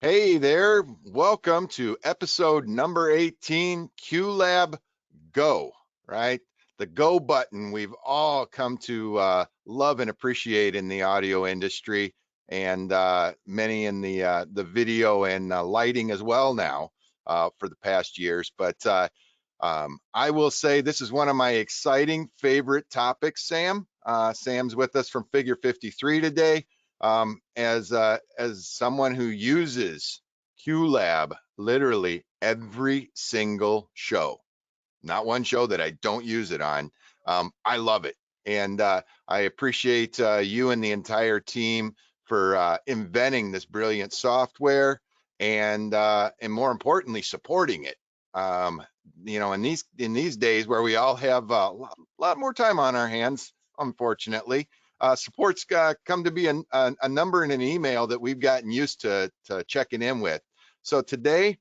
Hey there, welcome to episode number 18, QLab GO, right? The go button we've all come to love and appreciate in the audio industry, and many in the video and lighting as well now for the past years. But I will say this is one of my exciting favorite topics, Sam. Sam's with us from Figure 53 today. As someone who uses QLab literally every single show, not one show that I don't use it on. I love it, and I appreciate you and the entire team for inventing this brilliant software, and more importantly, supporting it. In these days where we all have a lot more time on our hands, unfortunately, support's come to be a number in an email that we've gotten used to checking in with. So today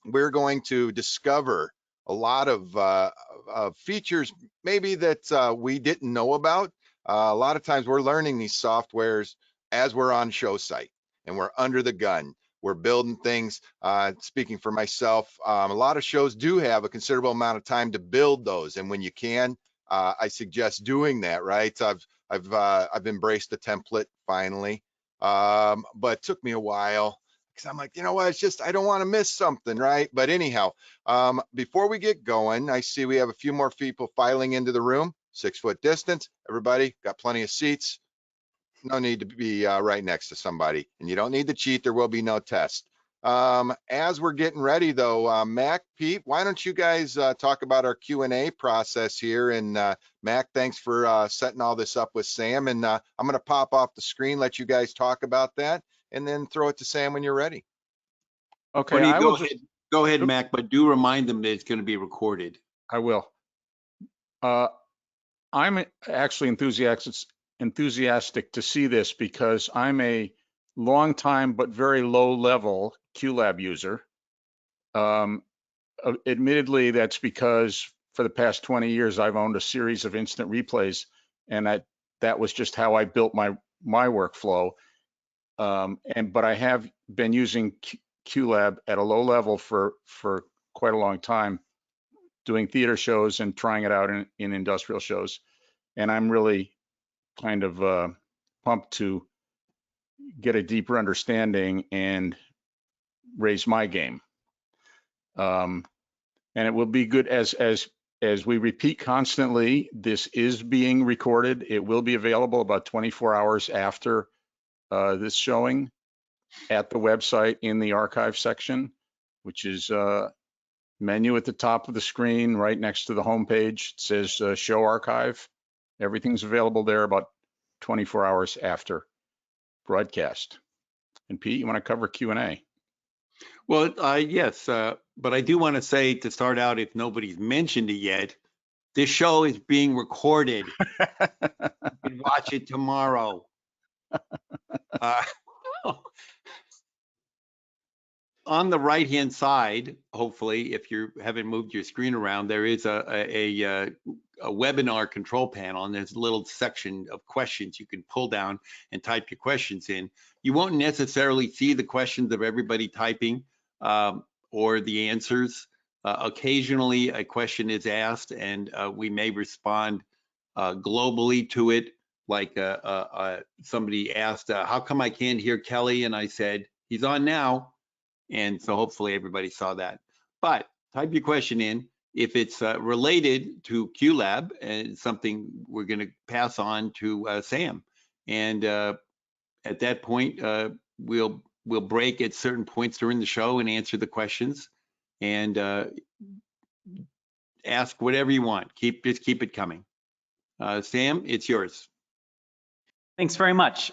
we're going to discover a lot of features maybe that we didn't know about. A lot of times we're learning these softwares as we're on show site and we're under the gun. We're building things. Speaking for myself, a lot of shows do have a considerable amount of time to build those, and when you can, I suggest doing that. Right? I've embraced the template finally, but it took me a while because I'm like, you know what? It's just I don't want to miss something, right? But anyhow, before we get going, I see we have a few more people filing into the room. 6 foot distance. Everybody got plenty of seats. No need to be right next to somebody, and you don't need to cheat. There will be no test. As we're getting ready though, Mac, Pete, why don't you guys talk about our Q&A process here? And Mac, thanks for setting all this up with Sam. And I'm going to pop off the screen, let you guys talk about that, and then throw it to Sam when you're ready. Okay, go ahead, Mac, but do remind them that it's going to be recorded. I will. I'm actually enthusiastic to see this because I'm a long time but very low level QLab user. Admittedly, that's because for the past 20 years I've owned a series of instant replays, and that was just how I built my workflow. But I have been using QLab at a low level for quite a long time, doing theater shows and trying it out in industrial shows. And I'm really kind of pumped to get a deeper understanding and raise my game. And it will be good as we repeat constantly. This is being recorded. It will be available about 24 hours after this showing at the website in the archive section, which is menu at the top of the screen right next to the home page. It says show archive. Everything's available there about 24 hours after broadcast. And Pete, you want to cover Q&A? Well, yes, but I do want to say to start out, if nobody's mentioned it yet, this show is being recorded. You can watch it tomorrow. On the right-hand side, hopefully, if you haven't moved your screen around, there is a webinar control panel, and there's a little section of questions you can pull down and type your questions in. You won't necessarily see the questions of everybody typing or the answers. Occasionally, a question is asked, and we may respond globally to it. Like somebody asked, how come I can't hear Kelly? And I said, he's on now. And so hopefully everybody saw that. But type your question in. If it's related to QLab and something we're going to pass on to Sam. And at that point, we'll break at certain points during the show and answer the questions and ask whatever you want. Just keep it coming. Sam, it's yours. Thanks very much.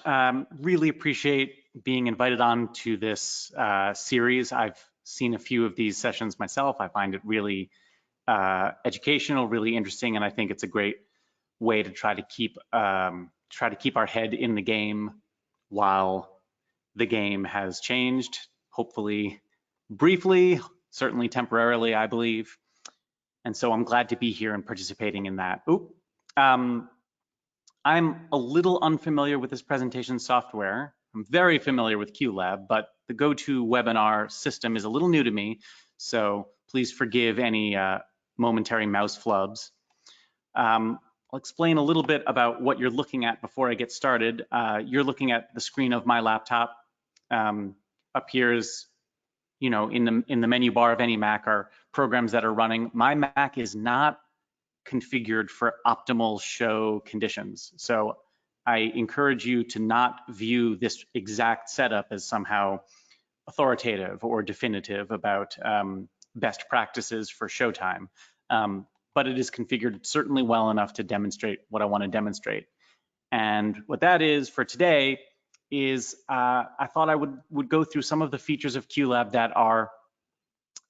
Really appreciate being invited on to this series. I've seen a few of these sessions myself. I find it really educational, really interesting, and I think it's a great way to try to keep our head in the game while the game has changed, hopefully briefly, certainly temporarily, I believe. And so I'm glad to be here and participating in that. I'm a little unfamiliar with this presentation software. I'm very familiar with QLab, but the GoToWebinar system is a little new to me, so please forgive any momentary mouse flubs. I'll explain a little bit about what you're looking at before I get started. You're looking at the screen of my laptop. Appears, you know, in the menu bar of any Mac are programs that are running. My Mac is not configured for optimal show conditions, so I encourage you to not view this exact setup as somehow authoritative or definitive about best practices for showtime. But it is configured certainly well enough to demonstrate what I want to demonstrate. And what that is for today is I thought I would go through some of the features of QLab that are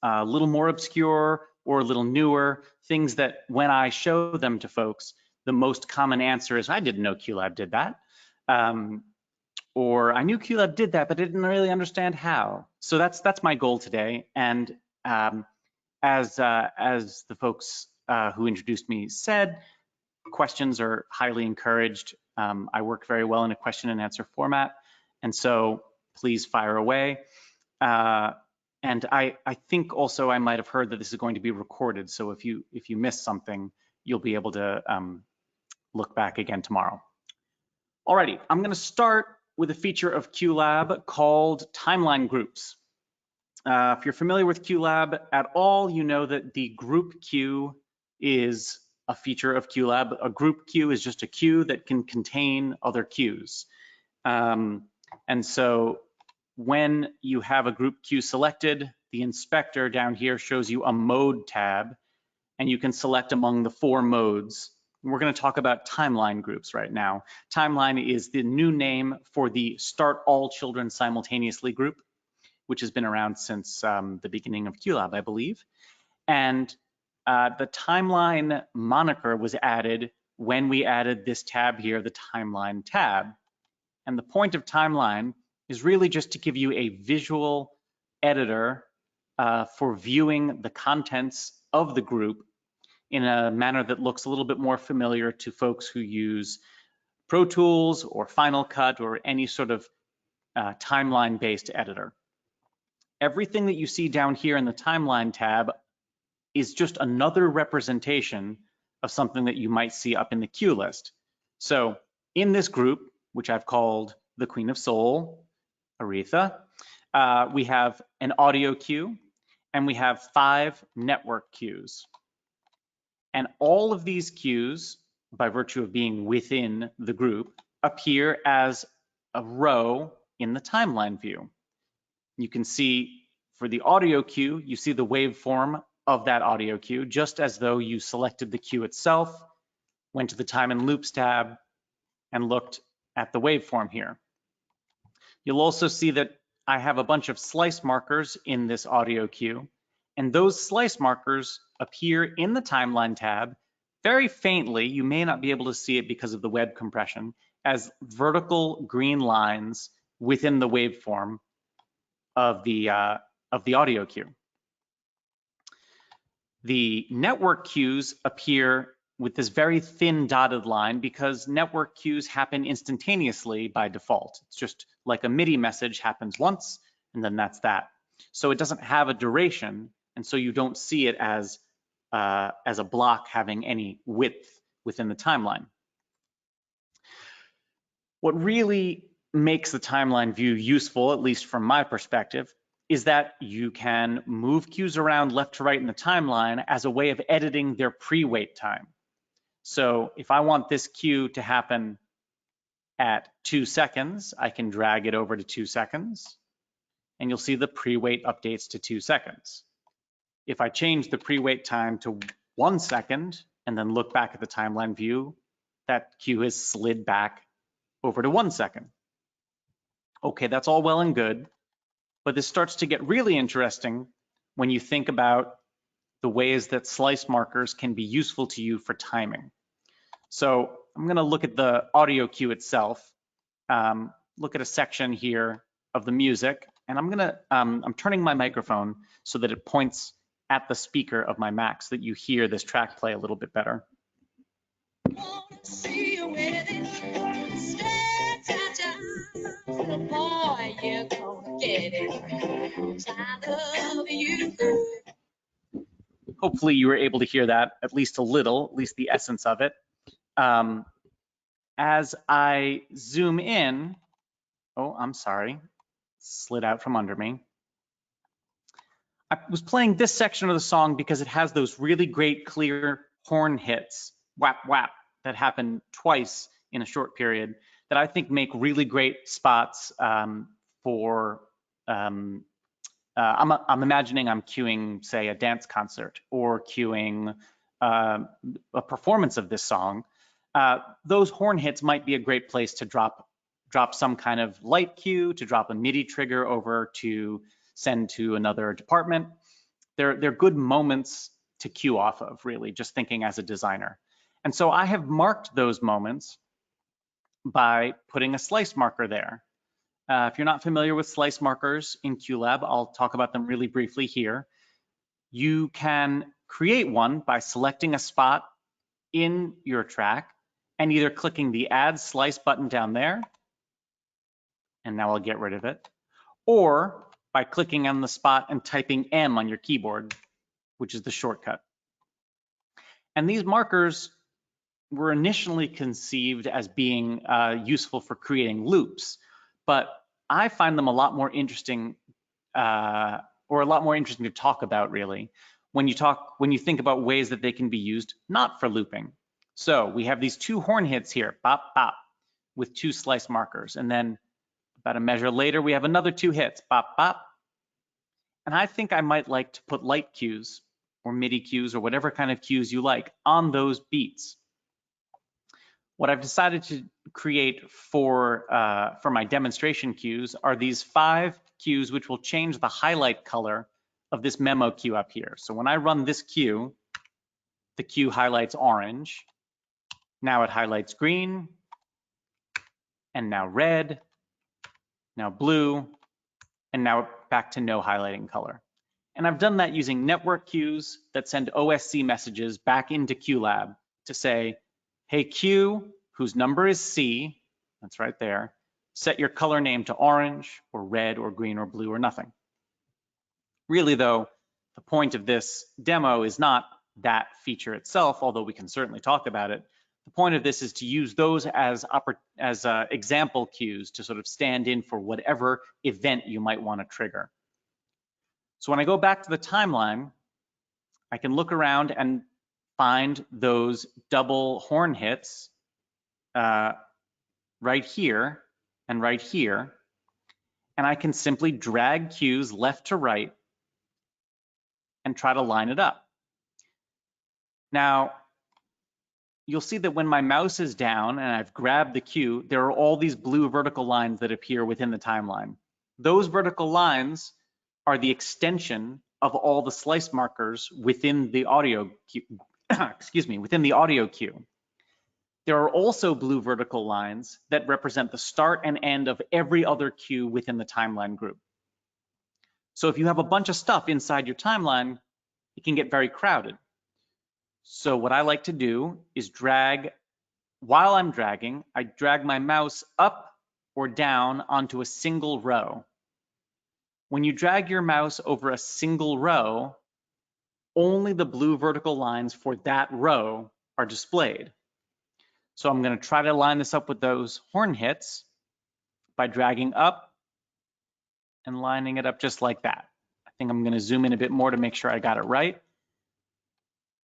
a little more obscure or a little newer, things that when I show them to folks, the most common answer is, I didn't know QLab did that. Or I knew QLab did that, but I didn't really understand how. So that's my goal today. And as the folks who introduced me said, questions are highly encouraged. I work very well in a question and answer format, and so please fire away. And I think also I might have heard that this is going to be recorded, so if you miss something, you'll be able to look back again tomorrow. Alrighty, I'm going to start with a feature of QLab called timeline groups. If you're familiar with QLab at all, you know that the group queue is a feature of QLab. A group queue is just a queue that can contain other queues. And so when you have a group queue selected, the inspector down here shows you a mode tab, and you can select among the 4 modes. We're going to talk about timeline groups right now. Timeline is the new name for the Start All Children Simultaneously group, which has been around since the beginning of QLab, I believe. And the timeline moniker was added when we added this tab here, the timeline tab. And the point of timeline is really just to give you a visual editor for viewing the contents of the group in a manner that looks a little bit more familiar to folks who use Pro Tools or Final Cut or any sort of timeline-based editor. Everything that you see down here in the timeline tab is just another representation of something that you might see up in the queue list. So in this group, which I've called the Queen of Soul, Aretha, we have an audio queue, and we have 5 network queues. And all of these queues, by virtue of being within the group, appear as a row in the timeline view. You can see for the audio queue, you see the waveform of that audio queue, just as though you selected the queue itself, went to the Time and Loops tab, and looked at the waveform here. You'll also see that I have a bunch of slice markers in this audio queue, and those slice markers appear in the timeline tab very faintly. You may not be able to see it because of the web compression, as vertical green lines within the waveform of the audio queue. The network queues appear with this very thin dotted line because network queues happen instantaneously by default. It's just like a MIDI message happens once, and then that's that. So it doesn't have a duration, and so you don't see it as a block having any width within the timeline. What really makes the timeline view useful, at least from my perspective, is that you can move queues around left to right in the timeline as a way of editing their pre-wait time. So if I want this queue to happen at 2 seconds, I can drag it over to 2 seconds, and you'll see the pre-wait updates to 2 seconds. If I change the pre-wait time to 1 second and then look back at the timeline view, that queue has slid back over to 1 second. Okay, that's all well and good, but this starts to get really interesting when you think about the ways that slice markers can be useful to you for timing. So I'm going to look at the audio queue itself, look at a section here of the music, and I'm turning my microphone so that it points at the speaker of my Mac so that you hear this track play a little bit better. you gonna get it? 'Cause I love you. Hopefully you were able to hear that at least a little, at least the essence of it. As I zoom in, oh, I'm sorry, slid out from under me. I was playing this section of the song because it has those really great clear horn hits, whap, whap, that happen twice in a short period that I think make really great spots for, I'm imagining I'm cueing, say, a dance concert or cueing a performance of this song. Those horn hits might be a great place to drop some kind of light cue, to drop a MIDI trigger over to send to another department. They're good moments to cue off of, really, just thinking as a designer. And so I have marked those moments by putting a slice marker there. If you're not familiar with slice markers in QLab, I'll talk about them really briefly here. You can create one by selecting a spot in your track and either clicking the Add Slice button down there, and now I'll get rid of it, or by clicking on the spot and typing M on your keyboard, which is the shortcut. And these markers were initially conceived as being useful for creating loops, but I find them a lot more interesting, or a lot more interesting to talk about, really, when you think about ways that they can be used not for looping. So we have these two horn hits here, bop, bop, with two slice markers. And then about a measure later, we have another two hits, bop, bop. And I think I might like to put light cues or MIDI cues or whatever kind of cues you like on those beats. What I've decided to create for my demonstration cues are these 5 cues which will change the highlight color of this memo cue up here. So when I run this cue, the cue highlights orange. Now it highlights green, and now red, now blue, and now back to no highlighting color. And I've done that using network cues that send OSC messages back into QLab to say, hey, Q, whose number is C, that's right there, set your color name to orange or red or green or blue or nothing. Really, though, the point of this demo is not that feature itself, although we can certainly talk about it. The point of this is to use those as example cues to sort of stand in for whatever event you might want to trigger. So when I go back to the timeline, I can look around and find those double horn hits right here and right here. And I can simply drag cues left to right and try to line it up. Now, you'll see that when my mouse is down and I've grabbed the cue, there are all these blue vertical lines that appear within the timeline. Those vertical lines are the extension of all the slice markers within the audio cue, excuse me, within the audio cue. There are also blue vertical lines that represent the start and end of every other cue within the timeline group. So if you have a bunch of stuff inside your timeline, it can get very crowded. So what I like to do is drag, while I'm dragging, I drag my mouse up or down onto a single row. When you drag your mouse over a single row, only the blue vertical lines for that row are displayed. So I'm going to try to line this up with those horn hits by dragging up and lining it up just like that. I think I'm going to zoom in a bit more to make sure I got it right.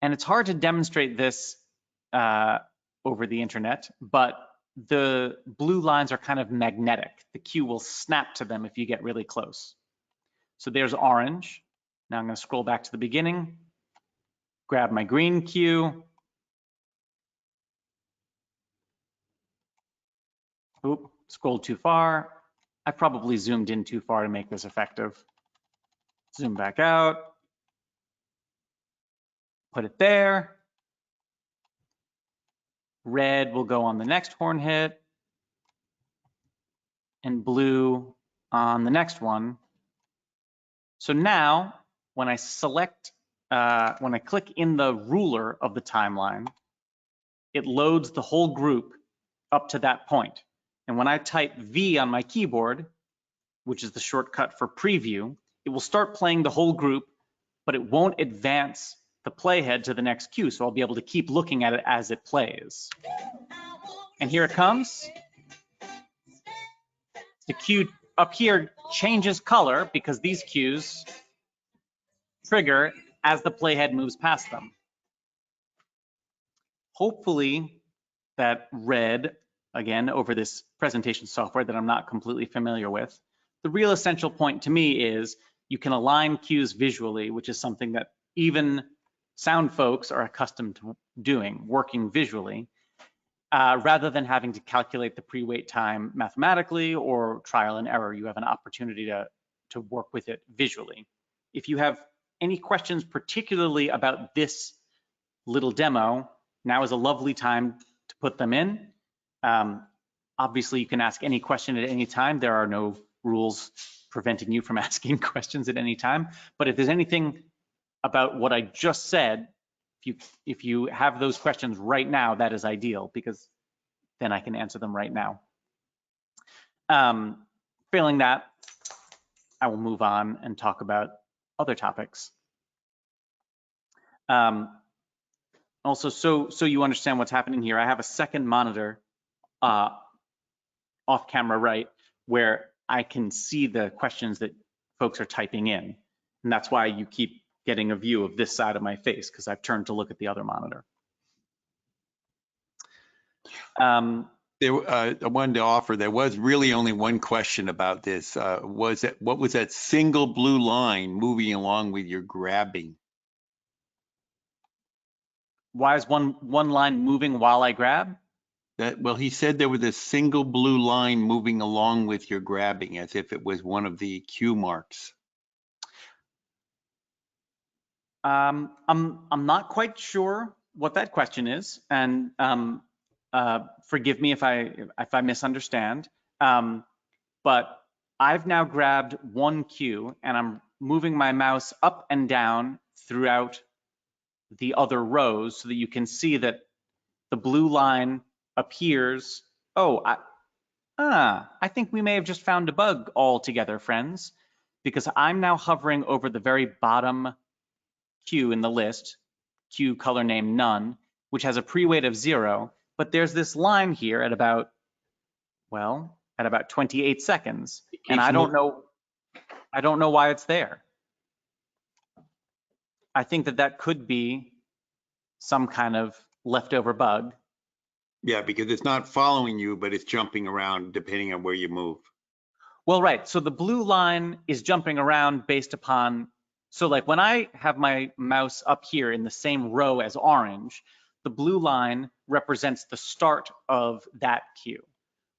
And it's hard to demonstrate this over the internet, but the blue lines are kind of magnetic. The cue will snap to them if you get really close. So there's orange. Now I'm going to scroll back to the beginning, grab my green cue. Oop, scrolled too far. I probably zoomed in too far to make this effective. Zoom back out. Put it there. Red will go on the next horn hit, and blue on the next one. So now, when I select, when I click in the ruler of the timeline, it loads the whole group up to that point. And when I type V on my keyboard, which is the shortcut for preview, it will start playing the whole group, but it won't advance the playhead to the next cue. So I'll be able to keep looking at it as it plays. And here it comes. The cue up here changes color because these cues trigger as the playhead moves past them. Hopefully that read, again, over this presentation software that I'm not completely familiar with. The real essential point to me is you can align cues visually, which is something that even sound folks are accustomed to doing, working visually, rather than having to calculate the pre-wait time mathematically or trial and error. You have an opportunity to work with it visually. If you have any questions, particularly about this little demo, now is a lovely time to put them in. Obviously, you can ask any question at any time. There are no rules preventing you from asking questions at any time. But if there's anything about what I just said, if you have those questions right now, that is ideal, because then I can answer them right now. Failing that, I will move on and talk about other topics. Also, so you understand what's happening here, I have a second monitor off camera right, where I can see the questions that folks are typing in. And that's why you keep getting a view of this side of my face, because I've turned to look at the other monitor. I wanted to offer, there was really only one question about this. What was that single blue line moving along with your grabbing? Why is one line moving while I grab? Well, he said there was a single blue line moving along with your grabbing, as if it was one of the cue marks. I'm not quite sure what that question is, and forgive me if I misunderstand. But I've now grabbed one cue, and I'm moving my mouse up and down throughout the other rows so that you can see that the blue line appears. Oh, I think we may have just found a bug altogether, friends, because I'm now hovering over the very bottom cue in the list, cue color name none, which has a pre-weight of 0, but there's this line here at about, well, at about 28 seconds, and I don't know why it's there. I think that could be some kind of leftover bug. Yeah, because it's not following you, but it's jumping around depending on where you move. Well, right, so the blue line is jumping around based upon, so like when I have my mouse up here in the same row as orange, the blue line represents the start of that cue.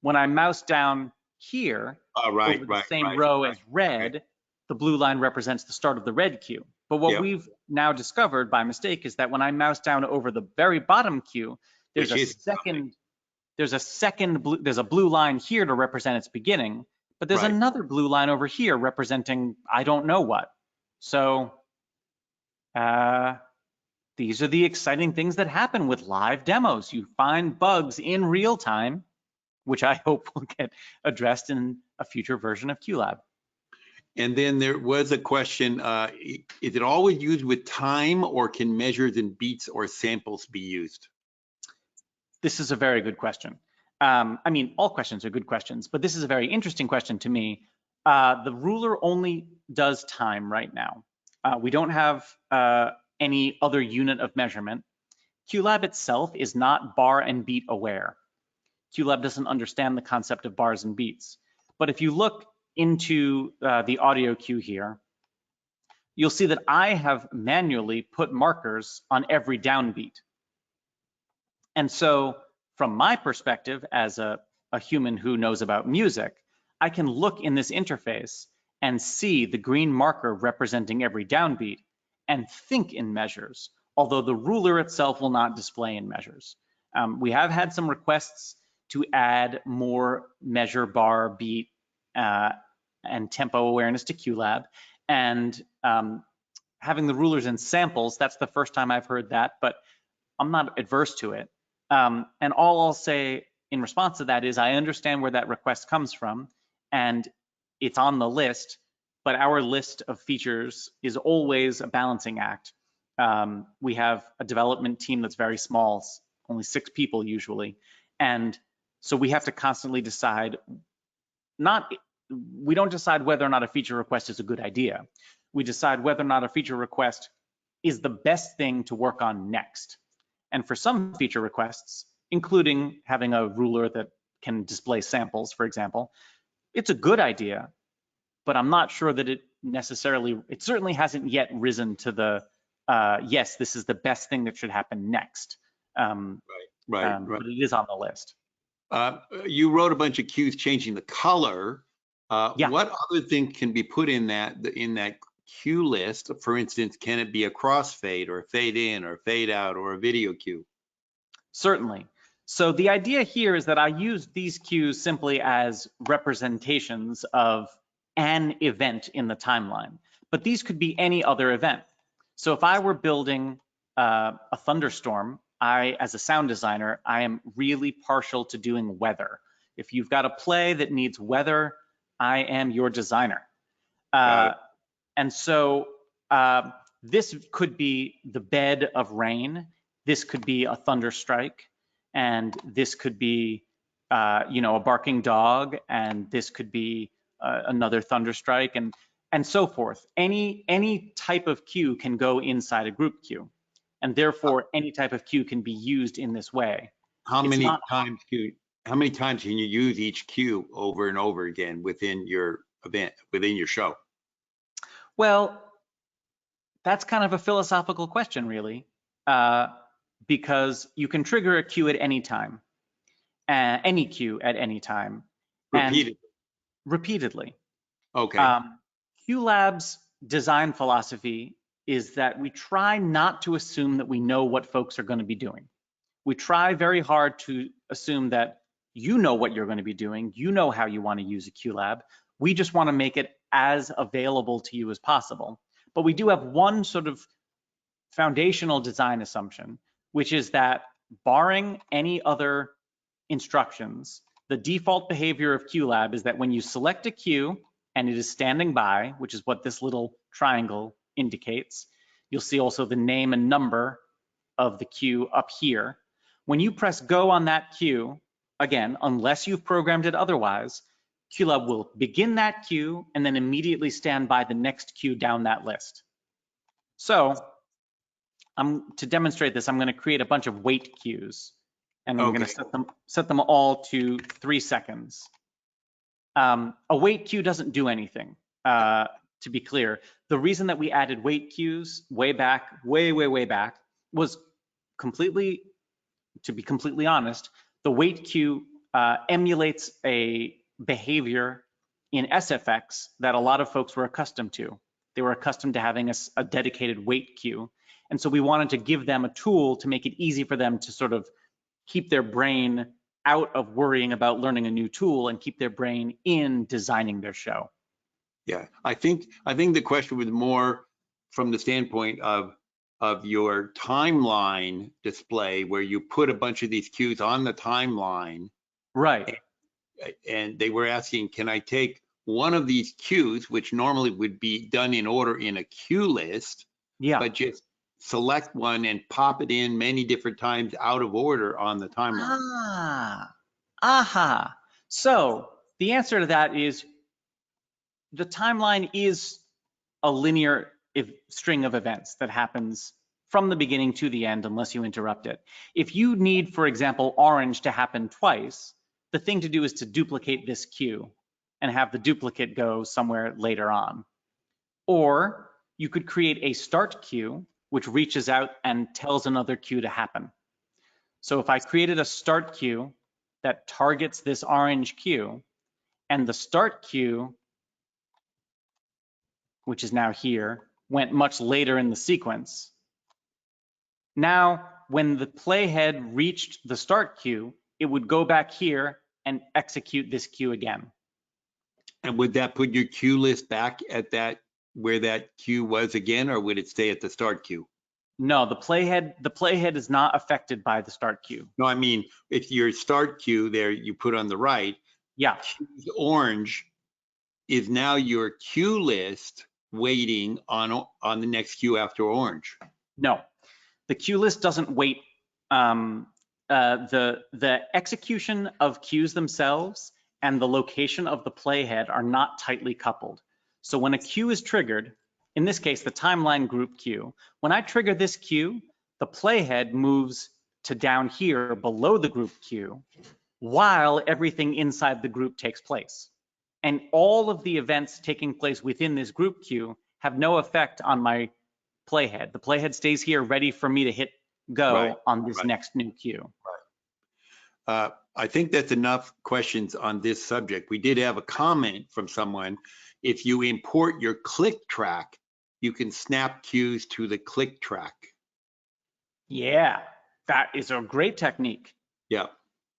When I mouse down here over the same row as red, the blue line represents the start of the red cue. But what we've now discovered by mistake is that when I mouse down over the very bottom cue, there's a blue line here to represent its beginning, but there's another blue line over here representing I don't know what. So these are the exciting things that happen with live demos. You find bugs in real time, which I hope will get addressed in a future version of QLab. And then there was a question, is it always used with time, or can measures in beats or samples be used? This is a very good question. I mean, all questions are good questions, but this is a very interesting question to me. The ruler only does time right now. We don't have any other unit of measurement. QLab itself is not bar and beat aware. QLab doesn't understand the concept of bars and beats. But if you look into the audio cue here, you'll see that I have manually put markers on every downbeat. And so from my perspective as a human who knows about music, I can look in this interface and see the green marker representing every downbeat and think in measures, although the ruler itself will not display in measures. We have had some requests to add more measure, bar, beat, and tempo awareness to QLab, and having the rulers in samples, that's the first time I've heard that, but I'm not adverse to it. And all I'll say in response to that is I understand where that request comes from, and it's on the list, but our list of features is always a balancing act. We have a development team that's very small, only 6 people usually. And so we have to constantly decide, we don't decide whether or not a feature request is a good idea. We decide whether or not a feature request is the best thing to work on next. And for some feature requests, including having a ruler that can display samples, for example, it's a good idea, but I'm not sure that it certainly hasn't yet risen to the, yes, this is the best thing that should happen next. Right. But it is on the list. You wrote a bunch of cues changing the color. Yeah. What other thing can be put in that cue list? For instance, can it be a crossfade or a fade in or fade out or a video cue? Certainly. So the idea here is that I use these cues simply as representations of an event in the timeline, but these could be any other event. So if I were building a thunderstorm, as a sound designer, I am really partial to doing weather. If you've got a play that needs weather, I am your designer. And so this could be the bed of rain. This could be a thunderstrike, and this could be, a barking dog, and this could be another thunderstrike, and so forth. Any type of cue can go inside a group cue, and therefore any type of cue can be used in this way. How many times can you use each cue over and over again within your event, within your show? Well, that's kind of a philosophical question, really, because you can trigger a cue at any time, any cue at any time. Repeatedly. Okay. QLab's design philosophy is that we try not to assume that we know what folks are going to be doing. We try very hard to assume that you know what you're going to be doing, you know how you want to use a QLab. We just want to make it as available to you as possible. But we do have one sort of foundational design assumption, which is that barring any other instructions, the default behavior of QLab is that when you select a cue and it is standing by, which is what this little triangle indicates, you'll see also the name and number of the cue up here. When you press go on that cue, again, unless you've programmed it otherwise, QLab will begin that cue and then immediately stand by the next cue down that list. So to demonstrate this, I'm going to create a bunch of wait cues, and I'm going to set them all to 3 seconds. A wait cue doesn't do anything, to be clear. The reason that we added wait cues way back, way back, was to be completely honest, the wait cue emulates a behavior in SFX that a lot of folks were accustomed to. They were accustomed to having a dedicated wait queue. And so we wanted to give them a tool to make it easy for them to sort of keep their brain out of worrying about learning a new tool and keep their brain in designing their show. Yeah, I think the question was more from the standpoint of your timeline display, where you put a bunch of these cues on the timeline. Right. And they were asking, can I take one of these cues, which normally would be done in order in a cue list, but just select one and pop it in many different times out of order on the timeline? So the answer to that is the timeline is a linear string of events that happens from the beginning to the end unless you interrupt it. If you need, for example, orange to happen twice, the thing to do is to duplicate this cue and have the duplicate go somewhere later on. Or you could create a start cue, which reaches out and tells another cue to happen. So if I created a start cue that targets this orange cue, and the start cue, which is now here, went much later in the sequence, now when the playhead reached the start cue, it would go back here and execute this cue again. And would that put your cue list back at that where that cue was again, or would it stay at the start cue? No, the playhead is not affected by the start cue. No, I mean, if your start cue there you put on the right, yeah, orange is now your queue list waiting on the next queue after orange. No, the queue list doesn't wait. The execution of queues themselves and the location of the playhead are not tightly coupled. So when a queue is triggered, in this case, the timeline group queue, when I trigger this queue, the playhead moves to down here below the group queue while everything inside the group takes place. And all of the events taking place within this group queue have no effect on my playhead. The playhead stays here ready for me to hit go on this next new queue. I think that's enough questions on this subject. We did have a comment from someone. If you import your click track, you can snap queues to the click track. Yeah, that is a great technique. Yeah.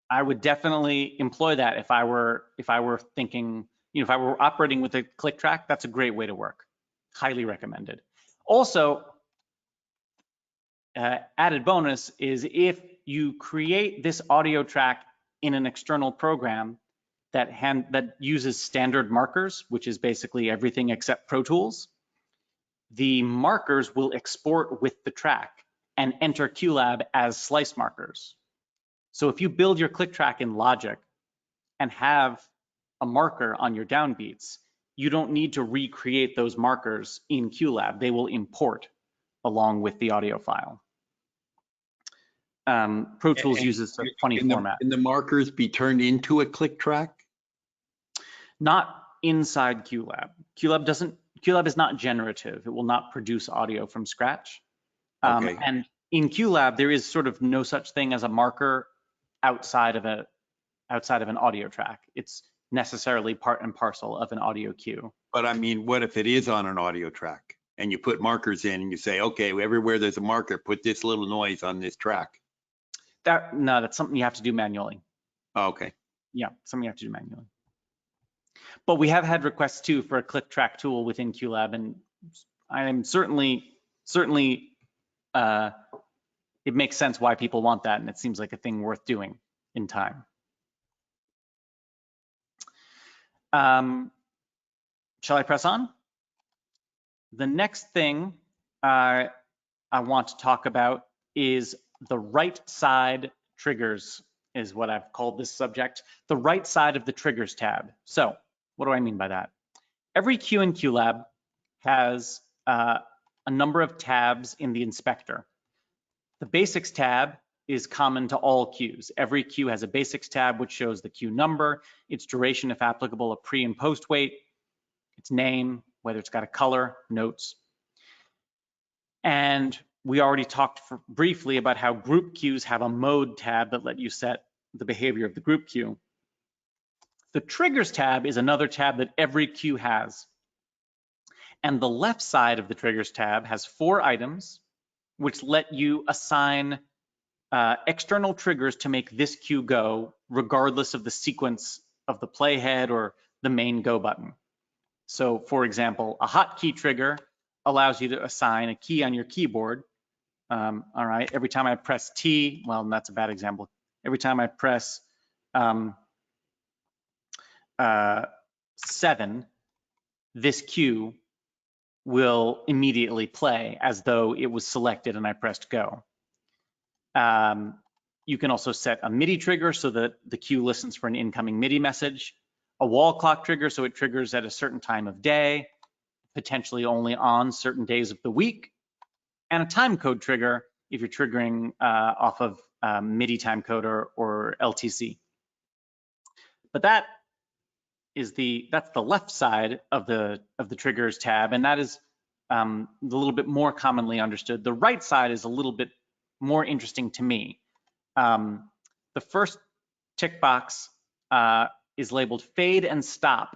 I would definitely employ that if I were thinking, if I were operating with a click track. That's a great way to work. Highly recommended. Also, added bonus is if you create this audio track in an external program that uses standard markers, which is basically everything except Pro Tools, the markers will export with the track and enter QLab as slice markers. So if you build your click track in Logic and have a marker on your downbeats, you don't need to recreate those markers in QLab. They will import along with the audio file. Pro Tools uses a funny format. Can the markers be turned into a click track? Not inside QLab. QLab is not generative. It will not produce audio from scratch. Okay. And in QLab, there is sort of no such thing as a marker outside of an audio track. It's necessarily part and parcel of an audio queue. But I mean, what if it is on an audio track and you put markers in and you say, okay, everywhere there's a marker, put this little noise on this track? No, that's something you have to do manually. Oh, okay. Yeah, something you have to do manually. But we have had requests too for a click track tool within QLab, and I am certainly it makes sense why people want that, and it seems like a thing worth doing in time. Shall I press on? The next thing I want to talk about is the right side triggers, is what I've called this subject, the right side of the triggers tab. So what do I mean by that? Every queue in QLab has a number of tabs in the inspector. The basics tab is common to all queues. Every queue has a basics tab which shows the queue number, its duration if applicable, a pre and post wait, its name, whether it's got a color, notes. And we already talked briefly about how group queues have a mode tab that let you set the behavior of the group queue. The triggers tab is another tab that every queue has. And the left side of the triggers tab has 4 items which let you assign external triggers to make this queue go regardless of the sequence of the playhead or the main go button. So for example, a hotkey trigger allows you to assign a key on your keyboard. All right, every time I press T, well, that's a bad example. Every time I press 7, this queue will immediately play as though it was selected and I pressed go. You can also set a MIDI trigger so that the queue listens for an incoming MIDI message, a wall clock trigger so it triggers at a certain time of day, potentially only on certain days of the week, and a time code trigger if you're triggering off of MIDI time code or LTC. But that's the left side of the triggers tab, and that is a little bit more commonly understood. The right side is a little bit more interesting to me. The first tick box is labeled fade and stop.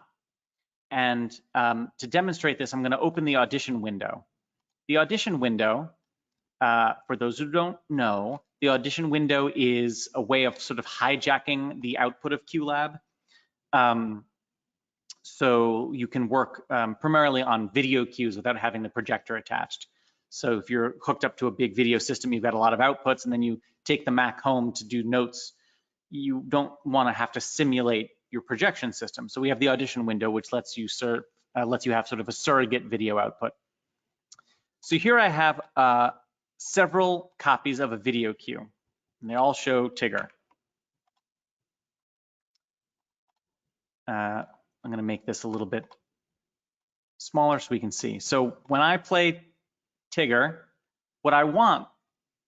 And to demonstrate this, I'm going to open the Audition window. The Audition window, for those who don't know, the Audition window is a way of sort of hijacking the output of QLab. So you can work primarily on video queues without having the projector attached. So if you're hooked up to a big video system, you've got a lot of outputs, and then you take the Mac home to do notes, you don't want to have to simulate your projection system. So we have the Audition Window, which lets you have sort of a surrogate video output. So here I have several copies of a video queue, and they all show Tigger. I'm going to make this a little bit smaller so we can see. So when I play Tigger, what I want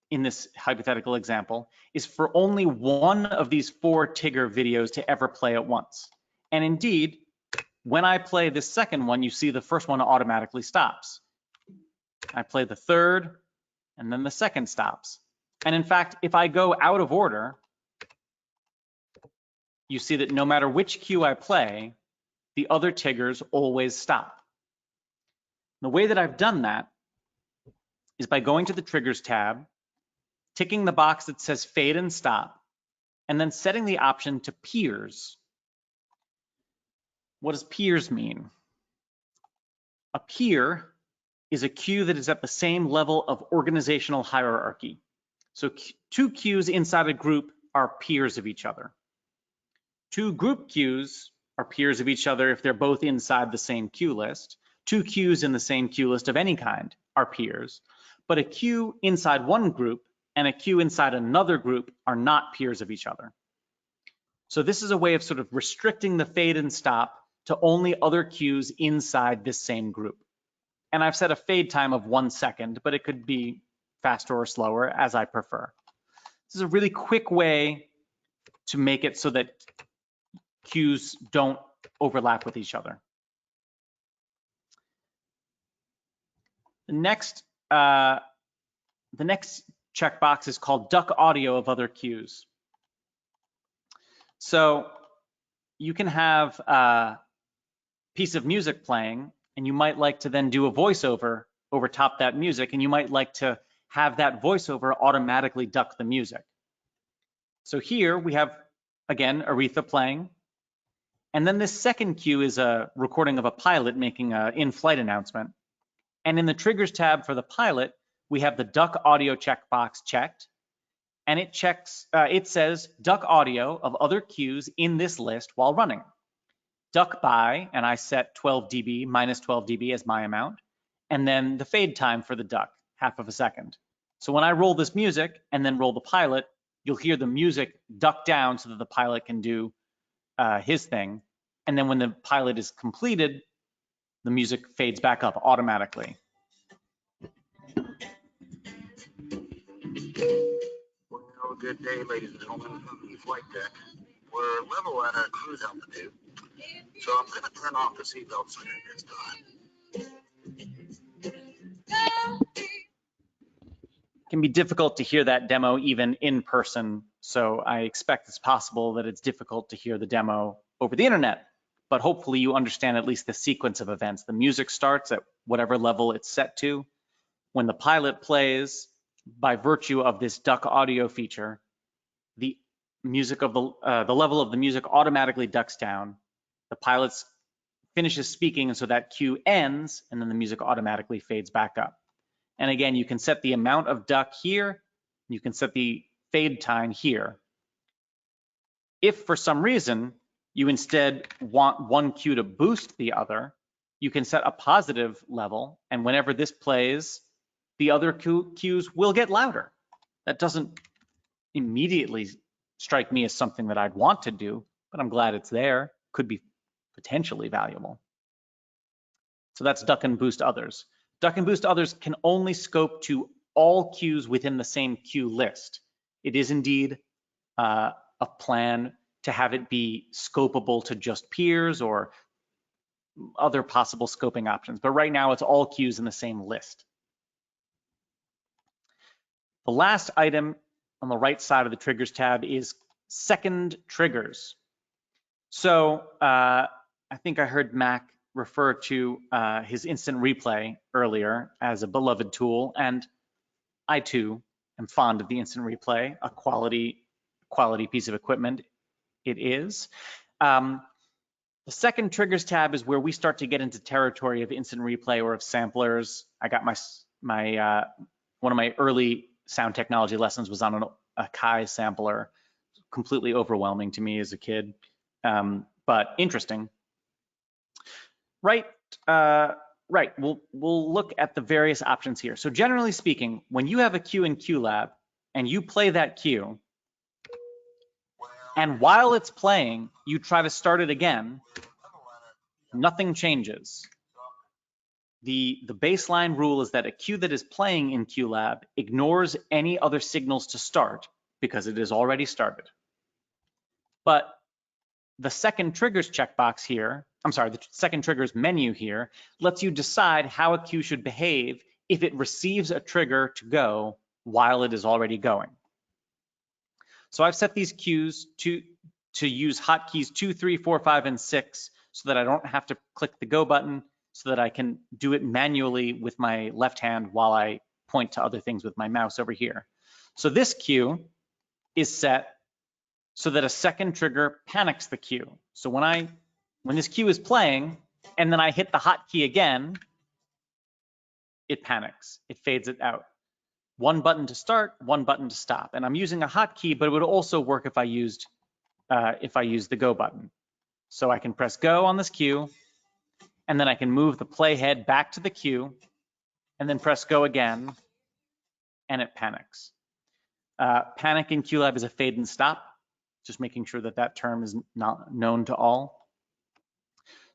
in this hypothetical example is for only one of these 4 Tigger videos to ever play at once. And indeed, when I play this second one, you see the first one automatically stops. I play the third, and then the second stops. And in fact, if I go out of order, you see that no matter which cue I play, the other Tiggers always stop. The way that I've done that is by going to the Triggers tab, ticking the box that says fade and stop, and then setting the option to peers. What does peers mean? A peer is a queue that is at the same level of organizational hierarchy. So 2 queues inside a group are peers of each other. 2 group queues are peers of each other if they're both inside the same queue list. 2 queues in the same queue list of any kind are peers, but a queue inside one group and a queue inside another group are not peers of each other. So this is a way of sort of restricting the fade and stop to only other queues inside this same group. And I've set a fade time of 1 second, but it could be faster or slower as I prefer. This is a really quick way to make it so that queues don't overlap with each other. The next checkbox is called duck audio of other queues. So you can have a piece of music playing, and you might like to then do a voiceover over top that music, and you might like to have that voiceover automatically duck the music. So here we have, again, Aretha playing, and then this second cue is a recording of a pilot making an in-flight announcement. And in the Triggers tab for the pilot, we have the duck audio checkbox checked, and it says duck audio of other cues in this list while running. Duck by, and I set 12 dB, minus 12 dB as my amount, and then the fade time for the duck, half of a second. So when I roll this music and then roll the pilot, you'll hear the music duck down so that the pilot can do his thing. And then when the pilot is completed, the music fades back up automatically. Well, good day, ladies and gentlemen, from the flight deck. We're level at our cruise altitude, so I'm going to turn off the seatbelt sign this time. It can be difficult to hear that demo even in person, so I expect it's possible that it's difficult to hear the demo over the internet, but hopefully you understand at least the sequence of events. The music starts at whatever level it's set to. When the pilot plays, by virtue of this duck audio feature, the music of the level of the music automatically ducks down. The pilot finishes speaking, and so that cue ends, and then the music automatically fades back up. And again, you can set the amount of duck here. You can set the fade time here. If for some reason you instead want one cue to boost the other, you can set a positive level, and whenever this plays, the other cues will get louder. That doesn't immediately strike me as something that I'd want to do, but I'm glad it's there. Could be potentially valuable. So that's duck and boost others. Duck and boost others can only scope to all cues within the same queue list. It is indeed a plan to have it be scopable to just peers or other possible scoping options, but right now it's all cues in the same list. The last item on the right side of the Triggers tab is second triggers. So I think I heard Mac refer to his instant replay earlier as a beloved tool, and I too am fond of the instant replay, a quality piece of equipment it is. The second triggers tab is where we start to get into territory of instant replay or of samplers. I got one of my early sound technology lessons was on a Kai sampler, completely overwhelming to me as a kid. but interesting. Right. Right. We'll look at the various options here. So generally speaking, when you have a queue in QLab and you play that queue, and while it's playing, you try to start it again, nothing changes. The baseline rule is that a queue that is playing in QLab ignores any other signals to start because it is already started. But the second triggers checkbox here, the second triggers menu here, lets you decide how a queue should behave if it receives a trigger to go while it is already going. So I've set these queues to use hotkeys 2, 3, 4, 5, and 6 so that I don't have to click the go button, so that I can do it manually with my left hand while I point to other things with my mouse over here. So this queue is set so that a second trigger panics the queue. So when this queue is playing and then I hit the hotkey again, it panics, it fades it out. One button to start, one button to stop. And I'm using a hotkey, but it would also work if I used the go button. So I can press go on this queue, and then I can move the playhead back to the queue, and then press go again, and it panics. Panic in QLab is a fade and stop, just making sure that that term is not known to all.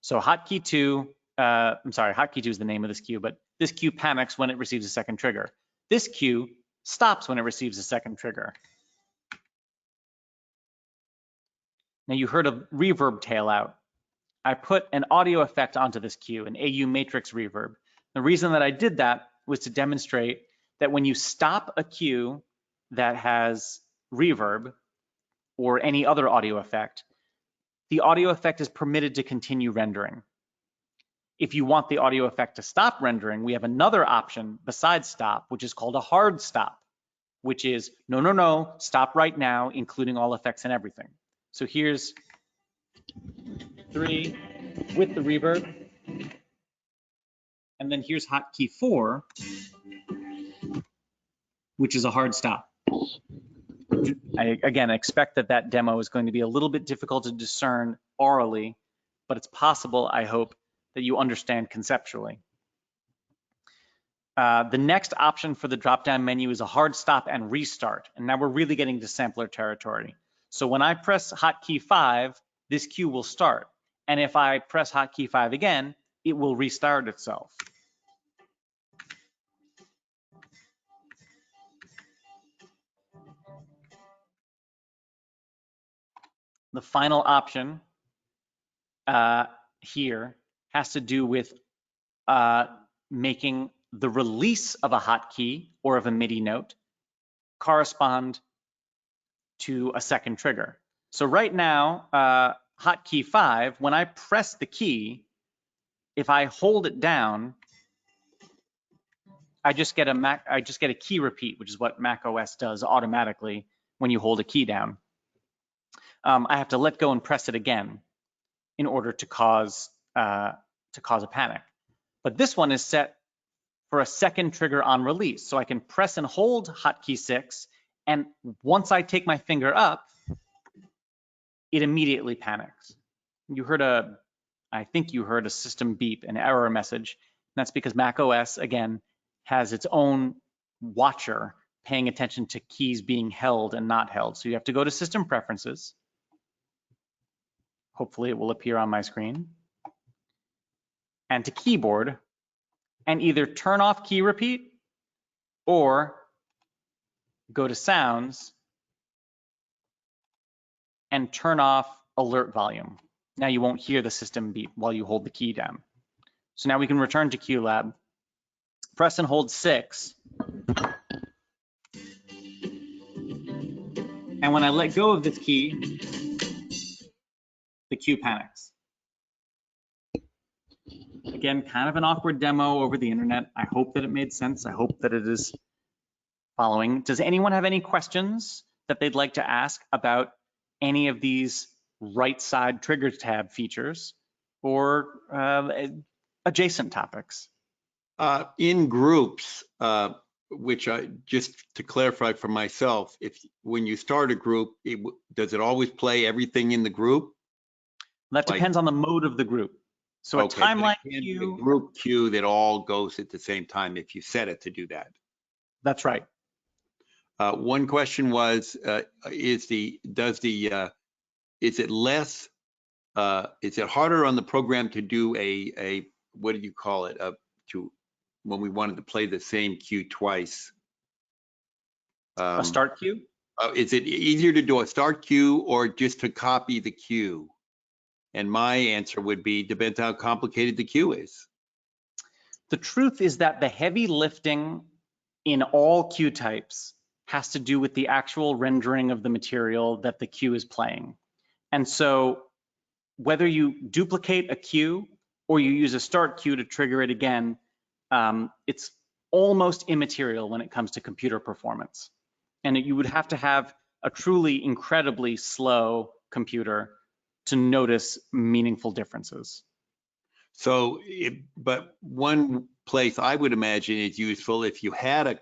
So hotkey 2, hotkey 2 is the name of this queue, but this queue panics when it receives a second trigger. This queue stops when it receives a second trigger. Now you heard a reverb tail out. I put an audio effect onto this queue, an AU matrix reverb. The reason that I did that was to demonstrate that when you stop a queue that has reverb or any other audio effect, the audio effect is permitted to continue rendering. If you want the audio effect to stop rendering, we have another option besides stop, which is called a hard stop, which is no, stop right now, including all effects and everything. So here's 3 with the reverb. And then here's hotkey 4, which is a hard stop. I, again, expect that demo is going to be a little bit difficult to discern orally, but it's possible, I hope, that you understand conceptually. The next option for the drop-down menu is a hard stop and restart. And now we're really getting to sampler territory. So when I press hotkey 5, this queue will start. And if I press hotkey 5 again, it will restart itself. The final option here has to do with making the release of a hotkey or of a MIDI note correspond to a second trigger. So right now, hotkey 5, when I press the key, if I hold it down, I just get a key repeat, which is what Mac OS does automatically when you hold a key down. I have to let go and press it again in order to cause a panic. But this one is set for a second trigger on release. So I can press and hold hotkey 6, and once I take my finger up, it immediately panics. I think you heard a system beep, an error message. And that's because Mac OS, again, has its own watcher paying attention to keys being held and not held. So you have to go to System Preferences. Hopefully it will appear on my screen. And to Keyboard, and either turn off key repeat or go to Sounds and turn off alert volume. Now you won't hear the system beep while you hold the key down. So now we can return to QLab, press and hold 6. And when I let go of this key, the queue panics. Again, kind of an awkward demo over the internet. I hope that it made sense. I hope that it is following. Does anyone have any questions that they'd like to ask about any of these right side trigger tab features or adjacent topics? In groups, which just to clarify for myself, when you start a group, does it always play everything in the group? That Like- depends on the mode of the group. So a Okay, but it timeline can't be a queue, group queue that all goes at the same time if you set it to do that. that's right. One question was, is it harder on the program to do a what do you call it? When we wanted to play the same queue twice? A start queue? Is it easier to do a start queue or just to copy the queue? And my answer would be, depends how complicated the queue is. The truth is that the heavy lifting in all queue types has to do with the actual rendering of the material that the queue is playing. And so whether you duplicate a queue or you use a start queue to trigger it again, it's almost immaterial when it comes to computer performance. And you would have to have a truly incredibly slow computer to notice meaningful differences. So, but one place I would imagine is useful if you had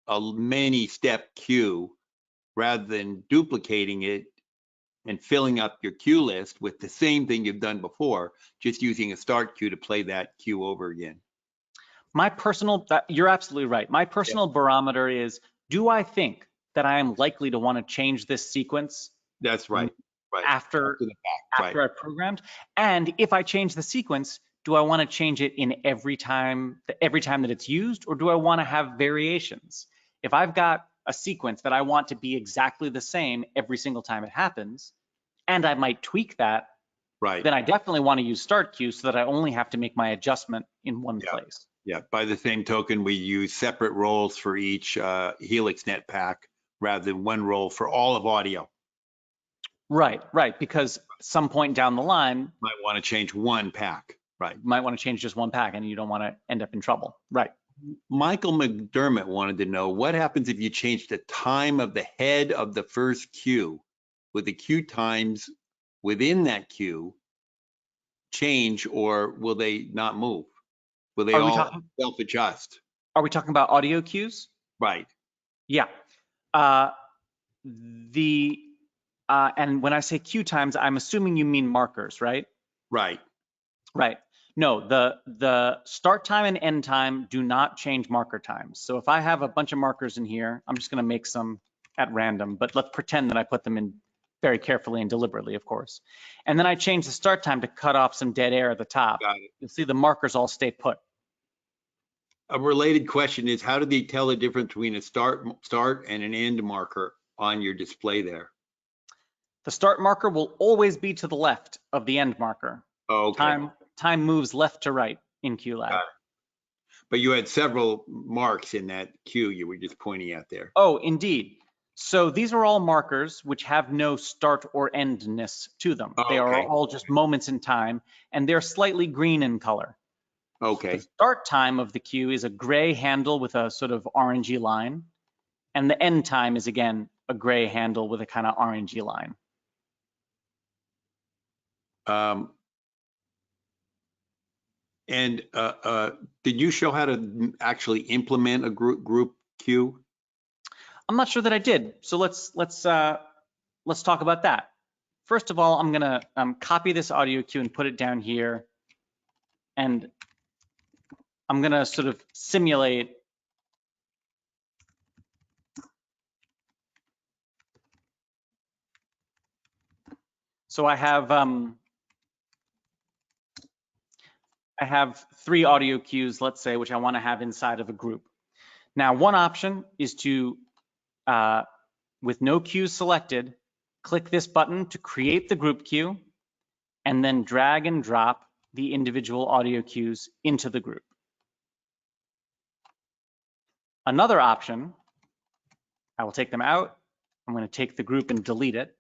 a many step queue, rather than duplicating it and filling up your queue list with the same thing you've done before, just using a start queue to play that queue over again. My personal, you're absolutely right. My personal barometer is, do I think that I am likely to want to change this sequence? That's right. Right. After the fact, I programmed? And if I change the sequence, do I want to change it in every time that it's used, or do I want to have variations? If I've got a sequence that I want to be exactly the same every single time it happens, and I might tweak that, right. then I definitely want to use start queue so that I only have to make my adjustment in one place. Yeah, by the same token, we use separate roles for each HelixNet pack rather than one role for all of audio. Right, because some point down the line, Might want to change one pack, right? You might want to change just one pack and you don't want to end up in trouble, right? Michael McDermott wanted to know what happens if you change the time of the head of the first queue. With the queue times within that queue change, or will they not move? Will they all self-adjust? Are we talking about audio queues? Right. Yeah. And when I say queue times, I'm assuming you mean markers, right? Right. Right. No, the start time and end time do not change marker times. So if I have a bunch of markers in here, I'm just going to make some at random, but let's pretend that I put them in very carefully and deliberately, of course. And then I change the start time to cut off some dead air at the top. Got it. You'll see the markers all stay put. A related question is, how do they tell the difference between a start and an end marker on your display there? The start marker will always be to the left of the end marker. Oh, okay. Time moves left to right in QLab. But you had several marks in that queue you were just pointing at there. Oh, indeed. So these are all markers which have no start or endness to them. Oh, they are okay. all just moments in time, and they're slightly green in color. Okay. The start time of the queue is a gray handle with a sort of orangey line, and the end time is, again, a gray handle with a kind of orangey line. Did you show how to actually implement a group queue? I'm not sure that I did. So let's talk about that. First of all, I'm gonna copy this audio queue and put it down here, and I'm gonna sort of simulate so I have 3 audio queues, let's say, which I want to have inside of a group. Now, one option is to, with no queues selected, click this button to create the group queue, and then drag and drop the individual audio queues into the group. Another option, I will take them out, I'm going to take the group and delete it,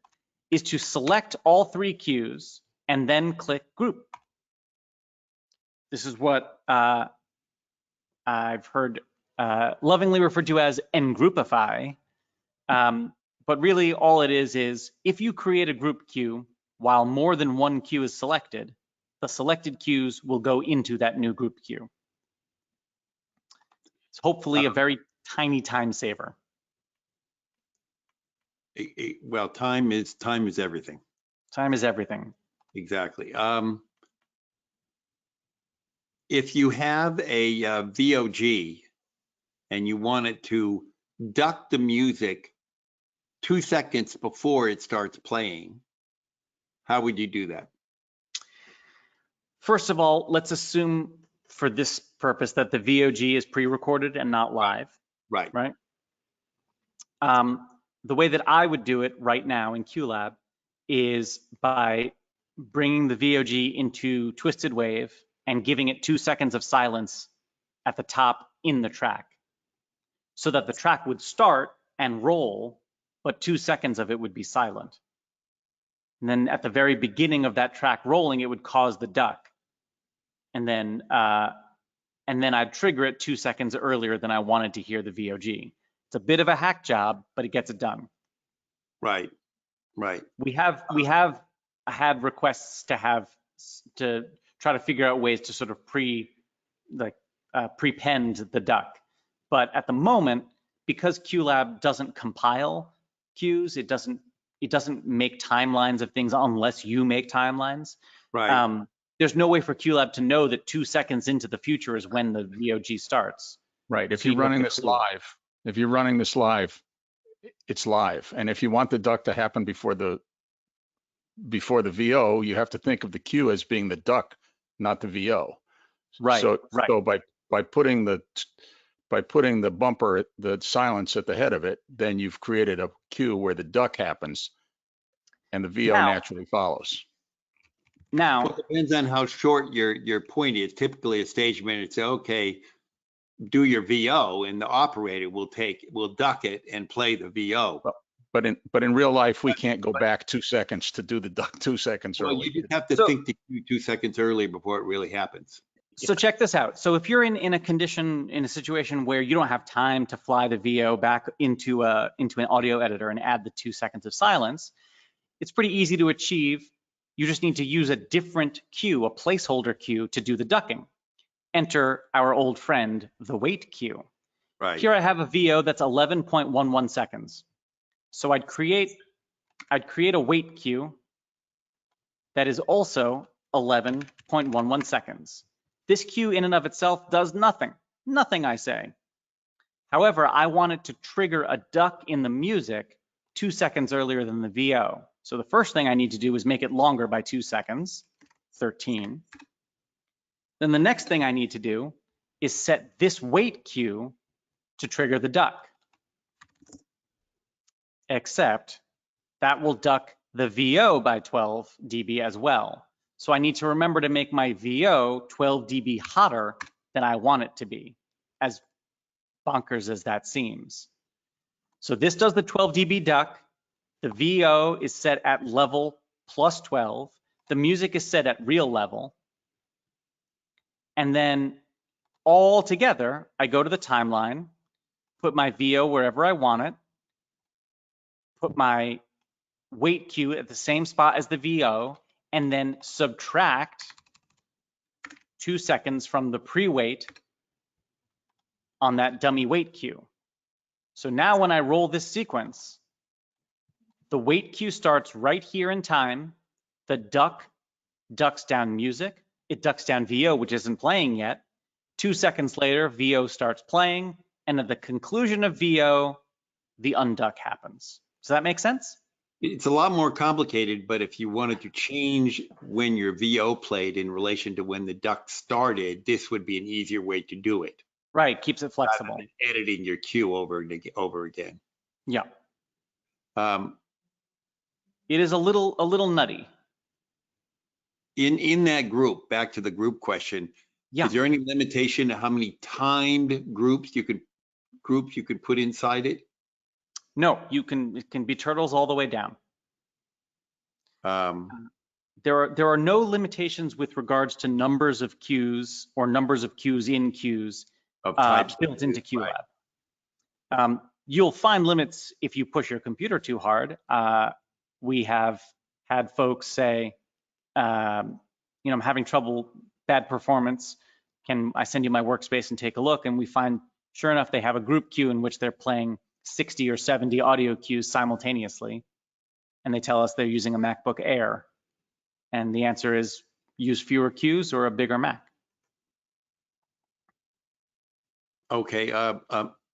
is to select all 3 queues and then click group. This is what I've heard lovingly referred to as engroupify. But really all it is if you create a group queue while more than one queue is selected, the selected queues will go into that new group queue. It's hopefully a very tiny time saver. Well, time is everything. Time is everything. Exactly. If you have a VOG and you wanted to duck the music 2 seconds before it starts playing, how would you do that? First of all, let's assume for this purpose that the VOG is pre-recorded and not live, Right. right? The way that I would do it right now in QLab is by bringing the VOG into Twisted Wave and giving it 2 seconds of silence at the top in the track, so that the track would start and roll, but 2 seconds of it would be silent. And then at the very beginning of that track rolling, it would cause the duck. And then I'd trigger it 2 seconds earlier than I wanted to hear the VOG. It's a bit of a hack job, but it gets it done. Right. Right. We have had requests to try to figure out ways to sort of prepend the duck. But at the moment, because QLab doesn't compile cues, it doesn't make timelines of things unless you make timelines. Right. There's no way for QLab to know that 2 seconds into the future is when the VOG starts. Right. If So you're you have running to this clue. live, it's live. And if you want the duck to happen before the VO, you have to think of the cue as being the duck, not the VO. Right. So right. by putting the bumper, the silence at the head of it, then you've created a cue where the duck happens and the VO naturally follows. Now, Well, it depends on how short your point is. Typically, a stage manager say, okay, do your VO, and the operator will duck it and play the VO. But in real life, we can't go back 2 seconds to do the duck 2 seconds Well, early. you just have to think the cue 2 seconds early before it really happens. So check this out. So if you're in a situation where you don't have time to fly the VO back into an audio editor and add the 2 seconds of silence, it's pretty easy to achieve. You just need to use a different cue, a placeholder cue, to do the ducking. Enter our old friend, the wait cue. Right. Here I have a VO that's 11.11 seconds. So I'd create a wait cue that is also 11.11 seconds. This cue in and of itself does nothing. Nothing, I say. However, I want it to trigger a duck in the music 2 seconds earlier than the VO. So the first thing I need to do is make it longer by 2 seconds, 13. Then the next thing I need to do is set this wait cue to trigger the duck. Except that will duck the VO by 12 dB as well. So I need to remember to make my VO 12 dB hotter than I want it to be, as bonkers as that seems. So this does the 12 dB duck. The VO is set at level plus 12. The music is set at real level. And then all together, I go to the timeline, put my VO wherever I want it, put my wait cue at the same spot as the VO, and then subtract 2 seconds from the pre-wait on that dummy wait cue. So now when I roll this sequence, the wait cue starts right here in time. The duck ducks down music. It ducks down VO, which isn't playing yet. 2 seconds later, VO starts playing. And at the conclusion of VO, the unduck happens. Does that make sense? It's a lot more complicated, but if you wanted to change when your VO played in relation to when the duck started, this would be an easier way to do it. Right, keeps it flexible. Rather than editing your cue over again. Yeah. It is a little nutty. In that group, back to the group question, Yeah. is there any limitation to how many timed groups you could put inside it? No, it can be turtles all the way down. There are no limitations with regards to numbers of queues or numbers of queues in queues built into QLab. Right. You'll find limits if you push your computer too hard. We have had folks say, I'm having trouble, bad performance. Can I send you my workspace and take a look? And we find, sure enough, they have a group queue in which they're playing 60 or 70 audio cues simultaneously. And they tell us they're using a MacBook Air. And the answer is use fewer queues or a bigger Mac. Okay,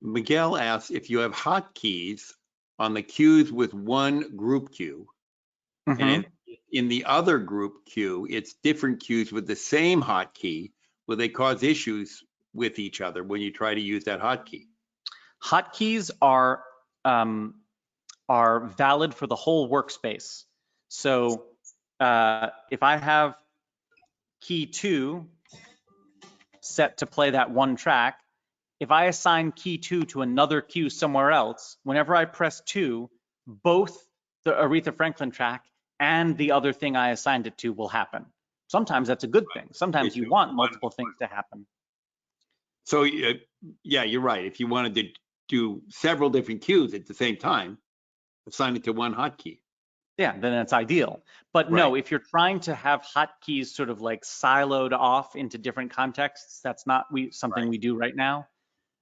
Miguel asks if you have hotkeys on the queues with one group queue, and in the other group queue, it's different queues with the same hotkey. Will they cause issues with each other when you try to use that hotkey? Hotkeys are valid for the whole workspace. So if I have key 2 set to play that one track, if I assign key 2 to another queue somewhere else, whenever I press 2, both the Aretha Franklin track and the other thing I assigned it to will happen. Sometimes that's a good thing. Sometimes you want multiple things to happen. So yeah, you're right. If you wanted to do several different queues at the same time, assign it to one hotkey. Yeah, then it's ideal. But no, if you're trying to have hotkeys sort of like siloed off into different contexts, that's not something we do right now.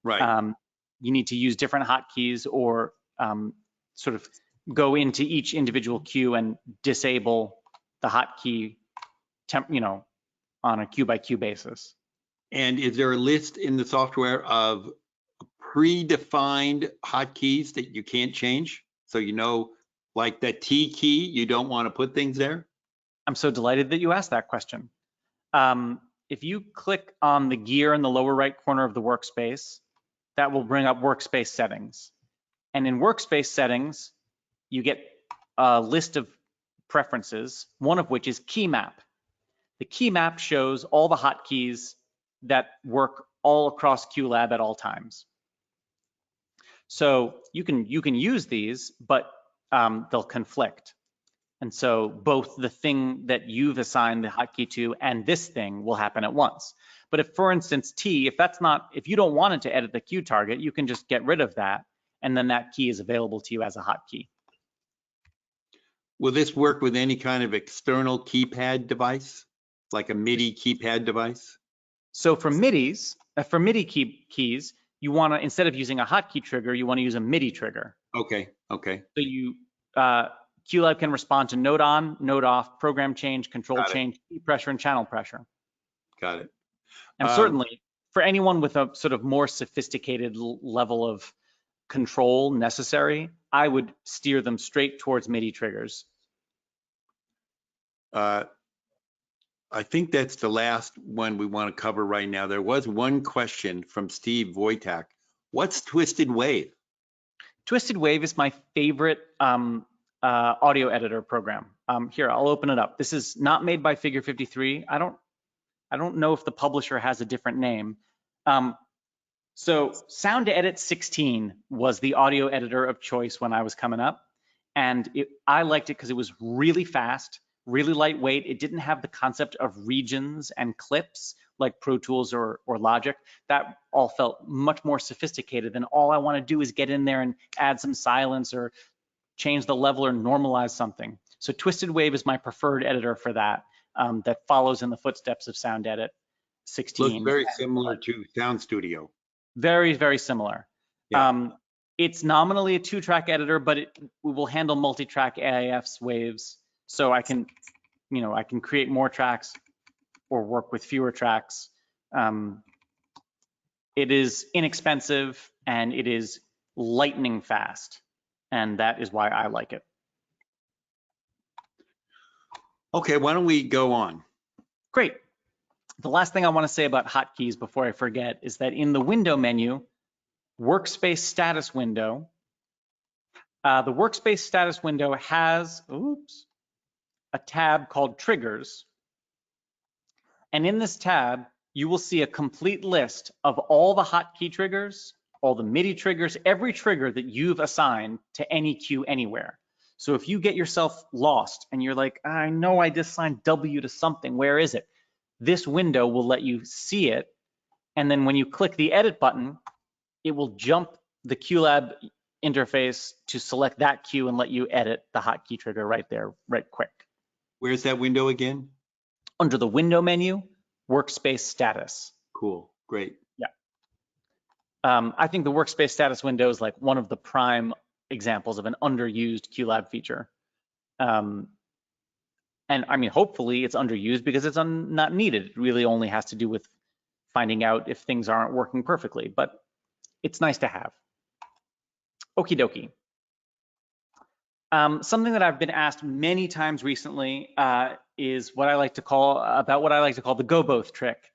Right. You need to use different hotkeys or sort of go into each individual queue and disable the hotkey, on a queue by queue basis. And is there a list in the software of predefined hotkeys that you can't change? So like the T key, you don't want to put things there? I'm so delighted that you asked that question. If you click on the gear in the lower right corner of the workspace, that will bring up workspace settings. And in workspace settings, you get a list of preferences, one of which is key map. The key map shows all the hotkeys that work all across QLab at all times. So you can use these, but they'll conflict. And so both the thing that you've assigned the hotkey to and this thing will happen at once. But if, for instance, T, if you don't want it to edit the queue target, you can just get rid of that, and then that key is available to you as a hotkey. Will this work with any kind of external keypad device, like a MIDI keypad device? So for MIDI keys, you want to, instead of using a hotkey trigger, you want to use a MIDI trigger. Okay. So QLab can respond to node on, node off, program change, control change, key pressure, and channel pressure. Got it. And certainly for anyone with a sort of more sophisticated level of control necessary, I would steer them straight towards MIDI triggers. I think that's the last one we want to cover right now. There was one question from Steve Wojtak. What's Twisted Wave? Twisted Wave is my favorite audio editor program. Here, I'll open it up. This is not made by Figure 53. I don't know if the publisher has a different name. So Sound Edit 16 was the audio editor of choice when I was coming up. And I liked it because it was really fast, really lightweight. It didn't have the concept of regions and clips like Pro Tools or Logic. That all felt much more sophisticated, and all I want to do is get in there and add some silence or change the level or normalize something. So Twisted Wave is my preferred editor for that, that follows in the footsteps of Sound Edit 16. Looks very similar to Sound Studio. Very, very similar. Yeah. It's nominally a 2-track editor, but it will handle multi-track AIFs waves. So I can create more tracks or work with fewer tracks. It is inexpensive and it is lightning fast. And that is why I like it. Okay, why don't we go on? Great. The last thing I want to say about hotkeys before I forget is that in the window menu, workspace status window, the workspace status window has, a tab called triggers. And in this tab, you will see a complete list of all the hotkey triggers, all the MIDI triggers, every trigger that you've assigned to any queue anywhere. So if you get yourself lost and you're like, I know I just assigned W to something, where is it? This window will let you see it. And then when you click the edit button, it will jump the QLab interface to select that queue and let you edit the hotkey trigger right there, right quick. Where's that window again? Under the window menu, workspace status. Cool, great. Yeah. I think the workspace status window is like one of the prime examples of an underused QLab feature. And And I mean, hopefully it's underused because it's not needed. It really only has to do with finding out if things aren't working perfectly, but it's nice to have. Okie dokie. Something that I've been asked many times recently is what I like to call the go both trick.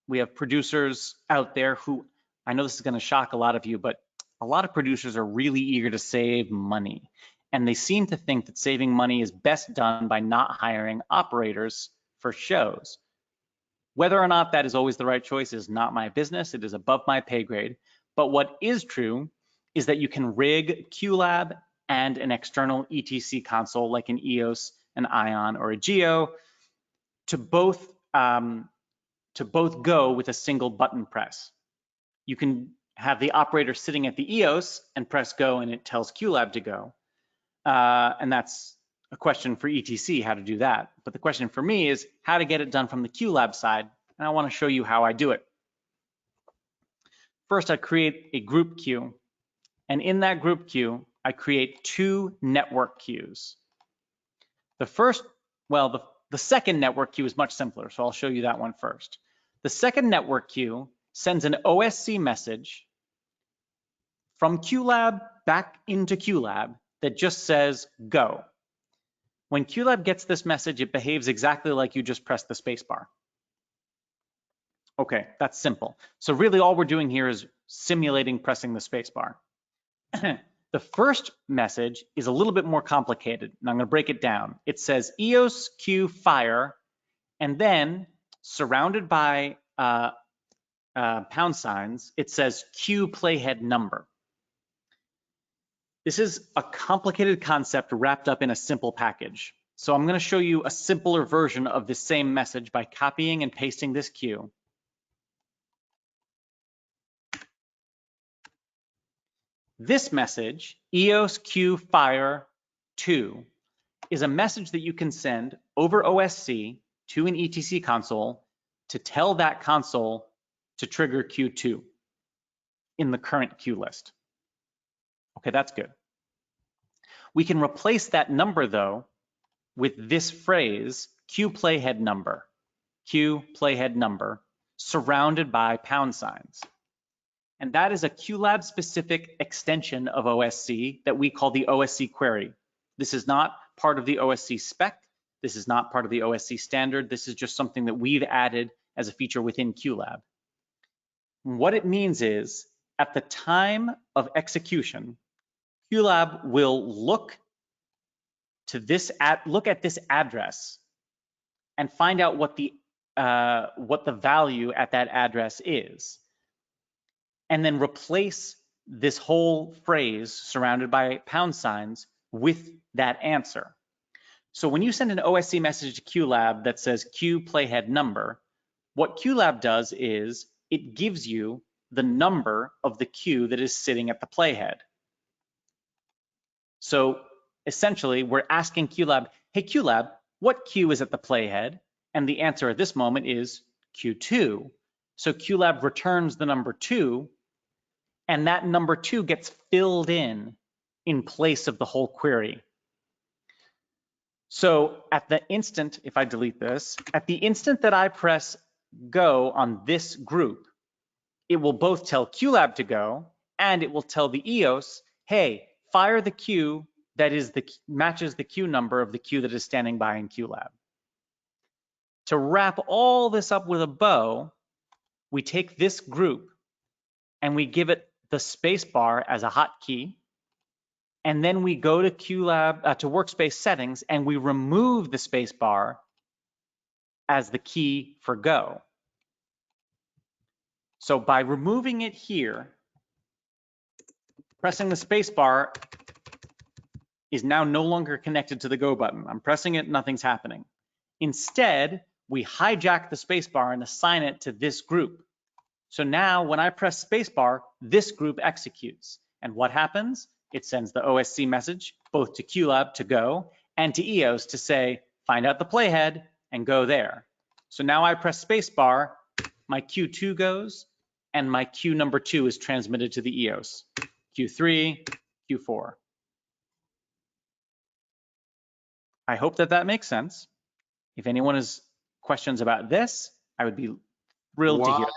We have producers out there who, I know this is going to shock a lot of you, but a lot of producers are really eager to save money. And they seem to think that saving money is best done by not hiring operators for shows. Whether or not that is always the right choice is not my business. It is above my pay grade. But what is true is that you can rig QLab and an external ETC console like an EOS, an Ion, or a Geo to both go with a single button press. You can have the operator sitting at the EOS and press go and it tells QLab to go. And that's a question for ETC, how to do that. But the question for me is how to get it done from the QLab side. And I want to show you how I do it. First, I create a group queue. And in that group queue, I create 2 network queues. The first, well, the second network queue is much simpler, so I'll show you that one first. The second network queue sends an OSC message from QLab back into QLab that just says go. When QLab gets this message, it behaves exactly like you just pressed the spacebar. Okay, that's simple. So really all we're doing here is simulating pressing the spacebar. The first message is a little bit more complicated, and I'm going to break it down. It says EOS Q fire, and then surrounded by pound signs, it says Q playhead number. This is a complicated concept wrapped up in a simple package. So I'm going to show you a simpler version of this same message by copying and pasting this queue. This message, EOS Q fire 2, is a message that you can send over OSC to an ETC console to tell that console to trigger Q2 in the current queue list. Okay, that's good. We can replace that number though with this phrase, Q playhead number, surrounded by pound signs. And that is a QLab specific extension of OSC that we call the OSC Query. This is not part of the OSC spec. This is not part of the OSC standard. This is just something that we've added as a feature within QLab. What it means is at the time of execution, QLab will look at this address and find out what the value at that address is, and then replace this whole phrase surrounded by pound signs with that answer. So when you send an OSC message to QLab that says Q playhead number, what QLab does is it gives you the number of the queue that is sitting at the playhead. So essentially, we're asking QLab, hey QLab, what queue is at the playhead? And the answer at this moment is Q2. So QLab returns the number 2, and that number 2 gets filled in place of the whole query. So at the instant, if I delete this, at the instant that I press go on this group, it will both tell QLab to go, and it will tell the EOS, hey, fire the queue that matches the queue number of the queue that is standing by in QLab. To wrap all this up with a bow, we take this group and we give it the spacebar as a hotkey, and then we go to QLab to workspace settings and we remove the spacebar as the key for go. So by removing it here, pressing the spacebar is now no longer connected to the go button. I'm pressing it, nothing's happening. Instead, we hijack the spacebar and assign it to this group. So now when I press spacebar, this group executes. And what happens? It sends the OSC message both to QLab to go and to EOS to say, find out the playhead and go there. So now I press spacebar, my Q2 goes, and my queue number 2 is transmitted to the EOS. Q3, Q4. I hope that that makes sense. If anyone has questions about this, I would be thrilled to hear.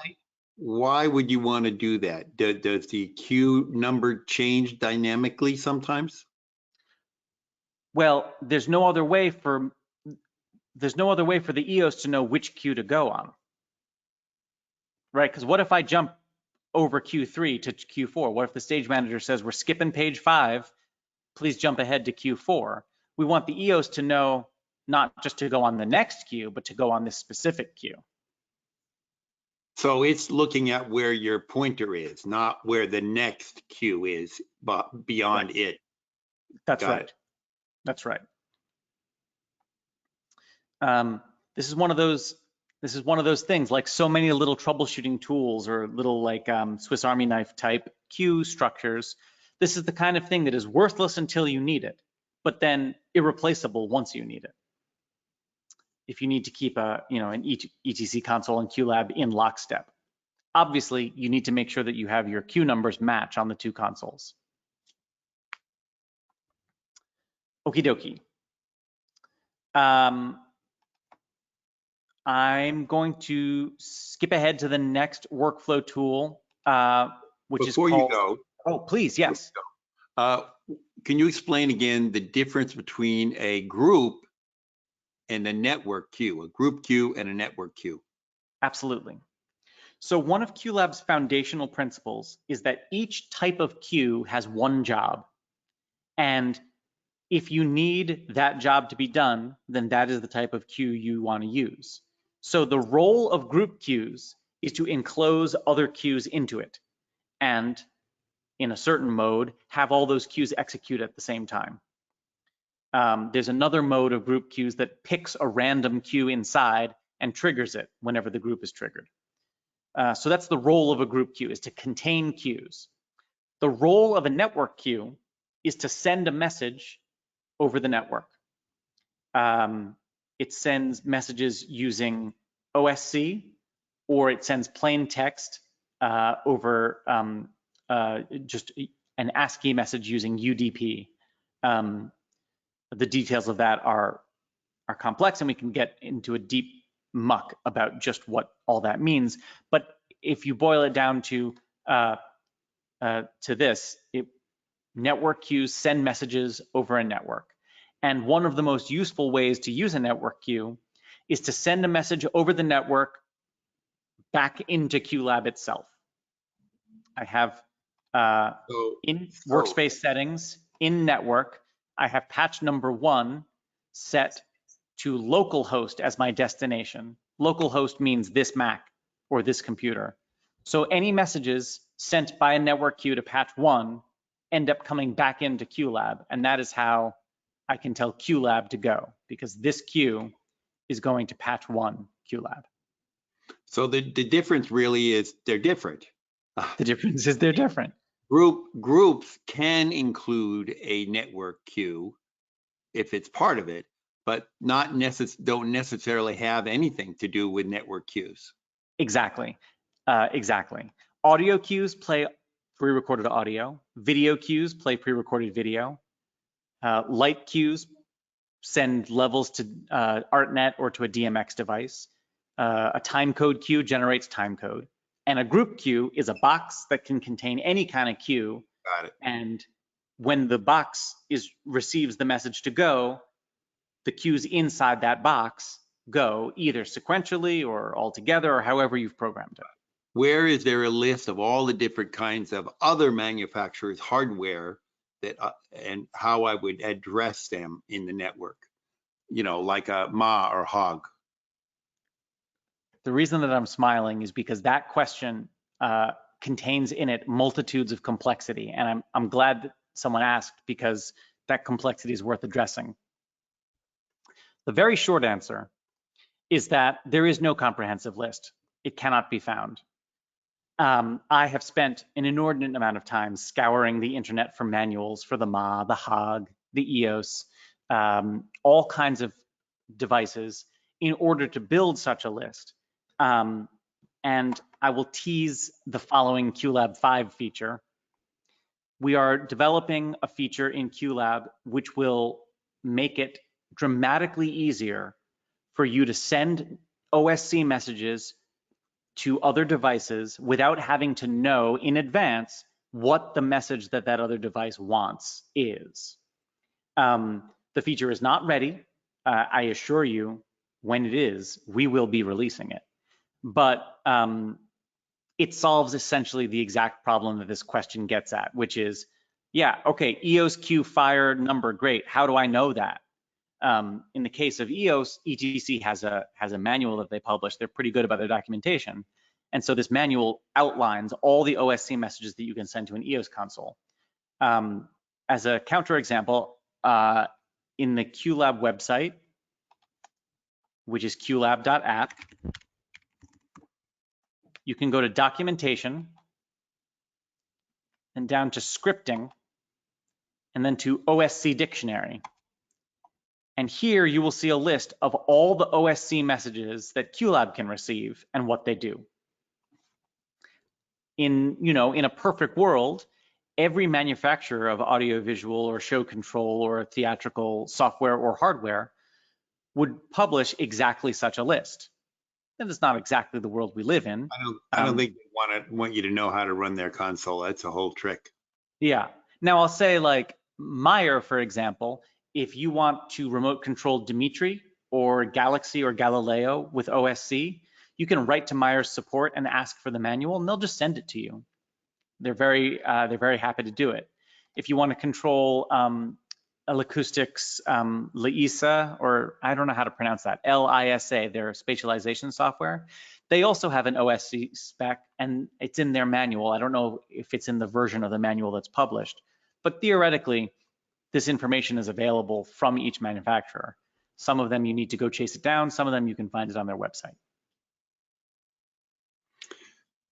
Why would you want to do that? Does the queue number change dynamically sometimes? Well, there's no other way for the EOS to know which queue to go on, right? Because what if I jump over Q3 to Q4? What if the stage manager says we're skipping page 5? Please jump ahead to Q4. We want the EOS to know not just to go on the next queue, but to go on this specific queue. So it's looking at where your pointer is, not where the next queue is, but beyond it. That's Got right. it. That's right. This is one of those things, like so many little troubleshooting tools or little like Swiss Army knife type queue structures. This is the kind of thing that is worthless until you need it, but then irreplaceable once you need it. If you need to keep an ETC console and QLab in lockstep. Obviously, you need to make sure that you have your queue numbers match on the two consoles. Okie dokie. I'm going to skip ahead to the next workflow tool, which Before is called... you go. Oh, please, yes. Can you explain again the difference between a group and a network queue, a group queue and a network queue? Absolutely. So one of QLab's foundational principles is that each type of queue has one job. And if you need that job to be done, then that is the type of queue you want to use. So the role of group queues is to enclose other queues into it. And in a certain mode, have all those queues execute at the same time. There's another mode of group queues that picks a random queue inside and triggers it whenever the group is triggered. So that's the role of a group queue, is to contain queues. The role of a network queue is to send a message over the network. It sends messages using OSC, or it sends plain text over just an ASCII message using UDP. The details of that are complex, and we can get into a deep muck about just what all that means. But if you boil it down to this, network queues send messages over a network. And one of the most useful ways to use a network queue is to send a message over the network back into QLab itself. I have in workspace settings, in network, I have patch number 1 set to localhost as my destination. Localhost means this Mac or this computer. So any messages sent by a network queue to patch 1 end up coming back into QLab, and that is how I can tell QLab to go, because this queue is going to patch 1 QLab. So the difference really is they're different. The difference is they're different. Groups can include a network queue if it's part of it, but don't necessarily have anything to do with network queues. Exactly. Exactly. Audio queues play pre-recorded audio. Video queues play pre-recorded video. Light queues send levels to ArtNet or to a DMX device. A timecode queue generates timecode. And a group queue is a box that can contain any kind of queue. Got it. And when the box receives the message to go, the queues inside that box go either sequentially or all together, or however you've programmed it. Where is there a list of all the different kinds of other manufacturers' hardware that and how I would address them in the network? You know, like a Ma or Hog. The reason that I'm smiling is because that question contains in it multitudes of complexity, and I'm glad that someone asked, because that complexity is worth addressing. The very short answer is that there is no comprehensive list. It cannot be found. I have spent an inordinate amount of time scouring the internet for manuals for the Ma, the Hog, the EOS, all kinds of devices in order to build such a list. And I will tease the following QLab 5 feature. We are developing a feature in QLab which will make it dramatically easier for you to send OSC messages to other devices without having to know in advance what the message that that other device wants is. The feature is not ready. I assure you, when it is, we will be releasing it. But it solves essentially the exact problem that this question gets at, which is, yeah, okay, EOS Q fire number, great. How do I know that? In the case of EOS, ETC has a manual that they publish. They're pretty good about their documentation. And so this manual outlines all the OSC messages that you can send to an EOS console. As a counterexample, in the QLab website, which is qlab.app, you can go to documentation and down to scripting and then to OSC dictionary. And here you will see a list of all the OSC messages that QLab can receive and what they do. In a perfect world, every manufacturer of audiovisual or show control or theatrical software or hardware would publish exactly such a list. And it's not exactly the world we live in. I don't think they want you to know how to run their console. That's a whole trick. Yeah. Now I'll say, like Meyer, for example, if you want to remote control Dimitri or Galaxy or Galileo with OSC, you can write to Meyer's support and ask for the manual, and they'll just send it to you. They're very happy to do it. If you want to control L-Acoustics LISA, or I don't know how to pronounce that, LISA, their spatialization software, they also have an OSC spec, and it's in their manual. I don't know if it's in the version of the manual that's published, but theoretically, this information is available from each manufacturer. Some of them you need to go chase it down. Some of them you can find it on their website.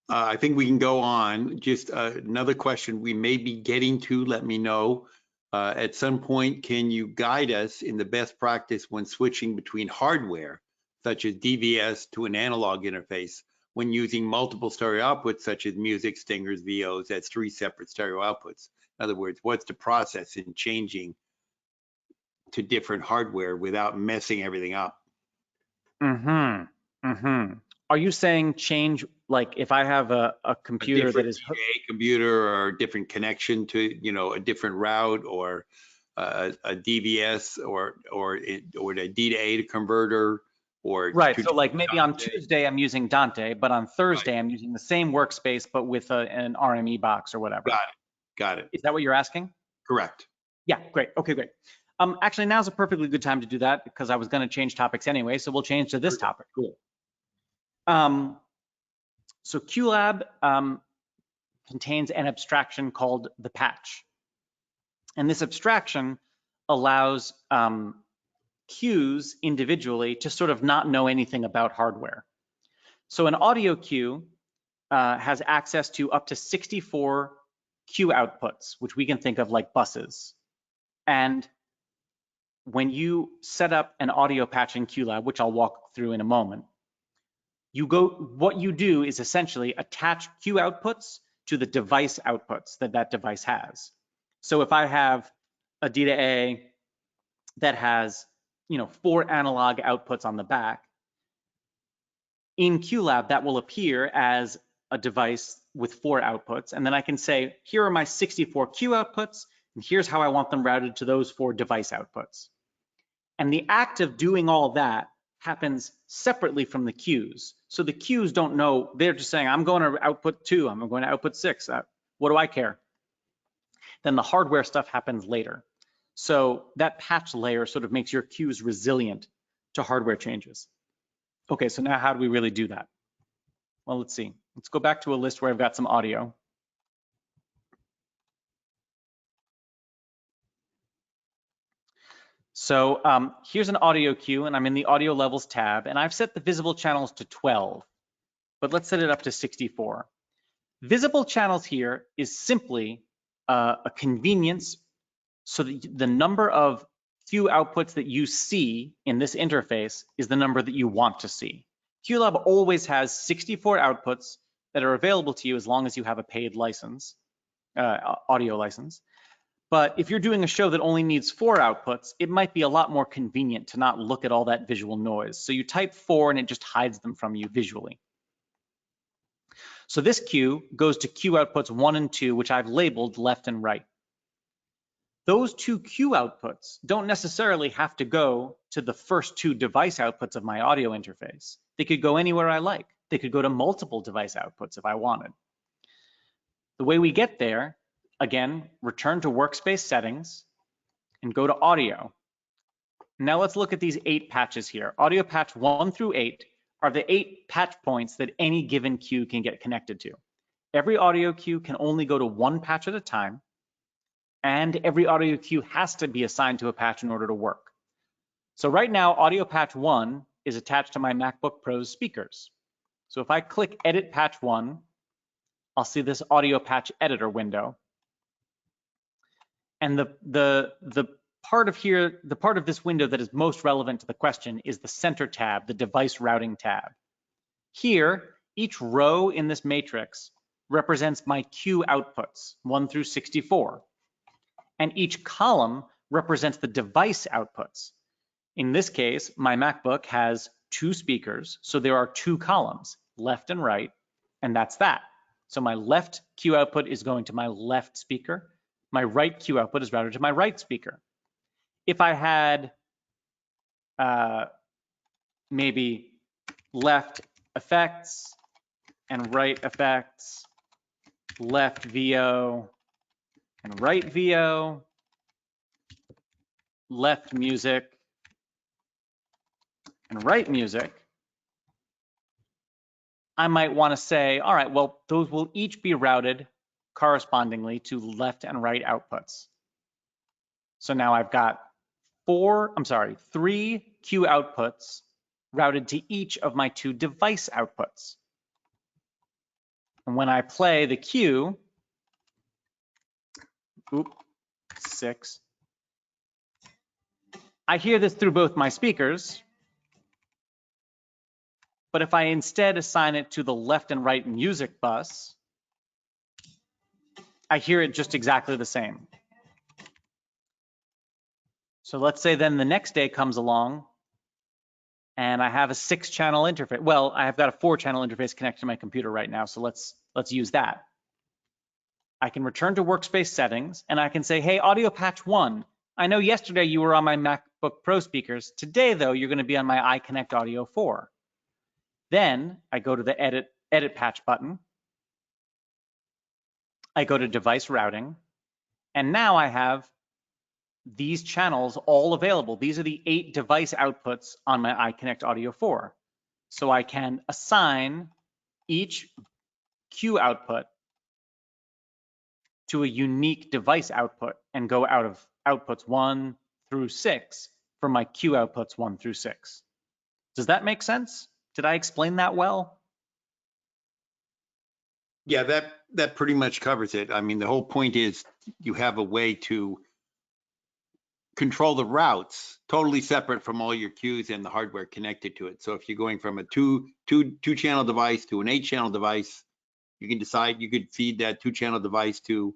I think we can go on. Just another question we may be getting to, let me know. At some point, can you guide us in the best practice when switching between hardware, such as DVS, to an analog interface when using multiple stereo outputs, such as music, stingers, VOs, as 3 separate stereo outputs? In other words, what's the process in changing to different hardware without messing everything up? Are you saying change, like if I have a computer that is a computer or a different connection to a different route, or a DVS or a D to A converter, or right? So like maybe on Tuesday I'm using Dante, but on Thursday I'm using the same workspace but with an RME box or whatever. Got it. Is that what you're asking? Correct. Yeah, great. Okay, great. Actually, now's a perfectly good time to do that because I was going to change topics anyway, so we'll change to this topic. Cool. So QLab contains an abstraction called the patch. And this abstraction allows cues individually to sort of not know anything about hardware. So an audio cue has access to up to 64 cue outputs, which we can think of like buses. And when you set up an audio patch in QLab, which I'll walk through in a moment, what you do is essentially attach cue outputs to the device outputs that device has. So if I have a D to A that has 4 analog outputs on the back, in QLab that will appear as a device with 4 outputs, and then I can say, here are my 64 cue outputs, and here's how I want them routed to those 4 device outputs. And the act of doing all that happens separately from the cues. So the cues don't know, they're just saying, I'm going to output 2, I'm going to output 6, what do I care? Then the hardware stuff happens later. So that patch layer sort of makes your cues resilient to hardware changes. Okay, so now how do we really do that? Well, let's see. Let's go back to a list where I've got some audio. So here's an audio cue, and I'm in the audio levels tab, and I've set the visible channels to 12, but let's set it up to 64. Visible channels here is simply a convenience, so that the number of cue outputs that you see in this interface is the number that you want to see. QLab always has 64 outputs that are available to you as long as you have a paid license, audio license. But if you're doing a show that only needs 4 outputs, it might be a lot more convenient to not look at all that visual noise. So you type 4 and it just hides them from you visually. So this cue goes to cue outputs 1 and 2, which I've labeled left and right. Those 2 cue outputs don't necessarily have to go to the first 2 device outputs of my audio interface. They could go anywhere I like. They could go to multiple device outputs if I wanted. The way we get there, again, return to workspace settings and go to audio. Now let's look at these 8 patches here. Audio patch 1 through 8 are the 8 patch points that any given cue can get connected to. Every audio cue can only go to 1 patch at a time, and every audio cue has to be assigned to a patch in order to work. So right now, audio patch 1 is attached to my MacBook Pro's speakers. So if I click Edit Patch 1, I'll see this audio patch editor window. And the part of this window that is most relevant to the question is the center tab, the device routing tab. Here, each row in this matrix represents my cue outputs, 1 through 64. And each column represents the device outputs. In this case, my MacBook has 2 speakers, so there are 2 columns, left and right, and that's that. So my left cue output is going to my left speaker. My right cue output is routed to my right speaker. If I had maybe left effects and right effects, left VO and right VO, left music and right music, I might want to say, all right, well, those will each be routed correspondingly to left and right outputs. So now I've got 3 cue outputs routed to each of my 2 device outputs. And when I play the cue, 6, I hear this through both my speakers, but if I instead assign it to the left and right music bus, I hear it just exactly the same. So let's say then the next day comes along and I have a 6-channel interface. Well, I have got a 4-channel interface connected to my computer right now, so let's use that. I can return to workspace settings and I can say, hey, audio patch 1, I know yesterday you were on my MacBook Pro speakers. Today, though, you're going to be on my iConnect Audio 4. Then I go to the edit patch button. I go to device routing, and now I have these channels all available. These are the 8 device outputs on my iConnect Audio 4. So I can assign each cue output to a unique device output and go out of outputs 1 through 6 for my cue outputs 1 through 6. Does that make sense? Did I explain that well? Yeah, that pretty much covers it. I mean, the whole point is you have a way to control the routes totally separate from all your cues and the hardware connected to it. So if you're going from a two channel device to an 8-channel device, you can decide you could feed that 2-channel device to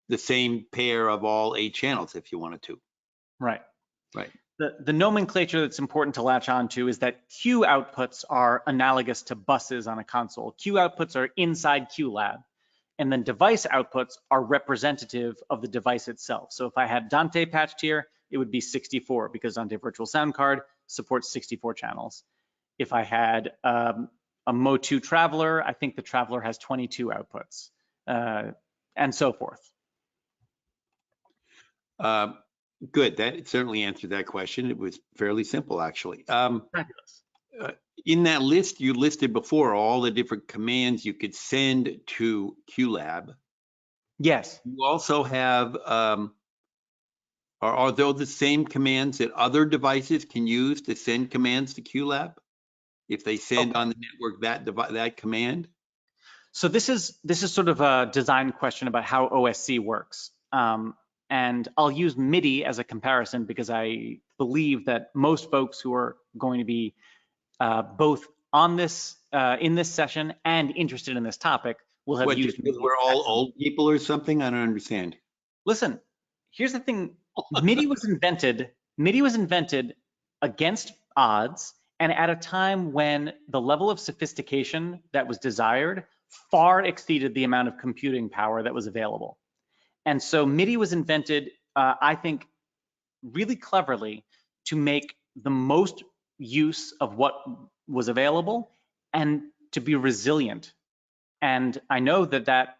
the same pair of all 8 channels if you wanted to. Right. Right. The nomenclature that's important to latch on to is that cue outputs are analogous to buses on a console. Cue outputs are inside QLab, and then device outputs are representative of the device itself. So if I had Dante patched here, it would be 64 because Dante Virtual Sound Card supports 64 channels. If I had a Mo2 Traveler, I think the Traveler has 22 outputs, and so forth. Good. That certainly answered that question. It was fairly simple, actually. Fabulous. In that list you listed before, all the different commands you could send to QLab. Yes. You also have, are those the same commands that other devices can use to send commands to QLab? If they send on the network that command? So this is sort of a design question about how OSC works. And I'll use MIDI as a comparison because I believe that most folks who are going to be both on this in this session and interested in this topic will have used MIDI. We're all old people or something? I don't understand. Listen, here's the thing. MIDI was invented against odds and at a time when the level of sophistication that was desired far exceeded the amount of computing power that was available. And so MIDI was invented, I think, really cleverly to make the most use of what was available and to be resilient. And I know that that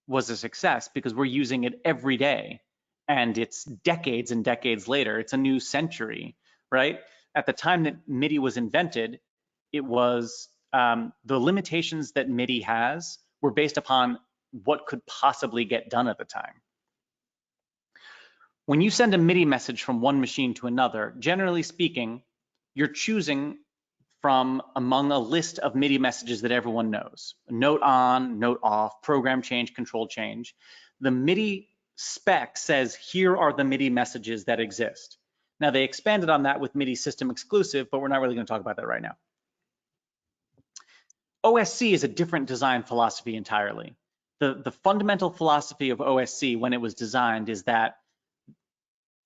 was a success because we're using it every day, and it's decades and decades later. It's a new century, right? At the time that MIDI was invented, it was the limitations that MIDI has were based upon what could possibly get done at the time. When you send a MIDI message from one machine to another, generally speaking, you're choosing from among a list of MIDI messages that everyone knows. Note on, note off, program change, control change. The MIDI spec says, here are the MIDI messages that exist. Now they expanded on that with MIDI system exclusive, but we're not really going to talk about that right now. OSC is a different design philosophy entirely. The fundamental philosophy of OSC when it was designed is that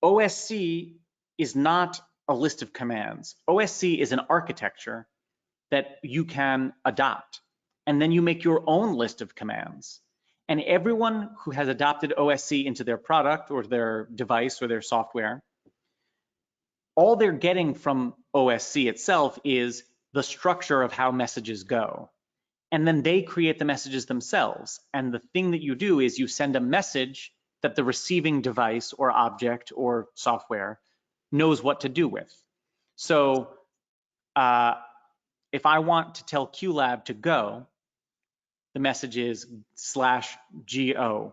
OSC is not a list of commands. OSC is an architecture that you can adopt, and then you make your own list of commands. And everyone who has adopted OSC into their product or their device or their software, all they're getting from OSC itself is the structure of how messages go. And then they create the messages themselves. And the thing that you do is you send a message that the receiving device or object or software knows what to do with. So if I want to tell QLab to go, the message is /go.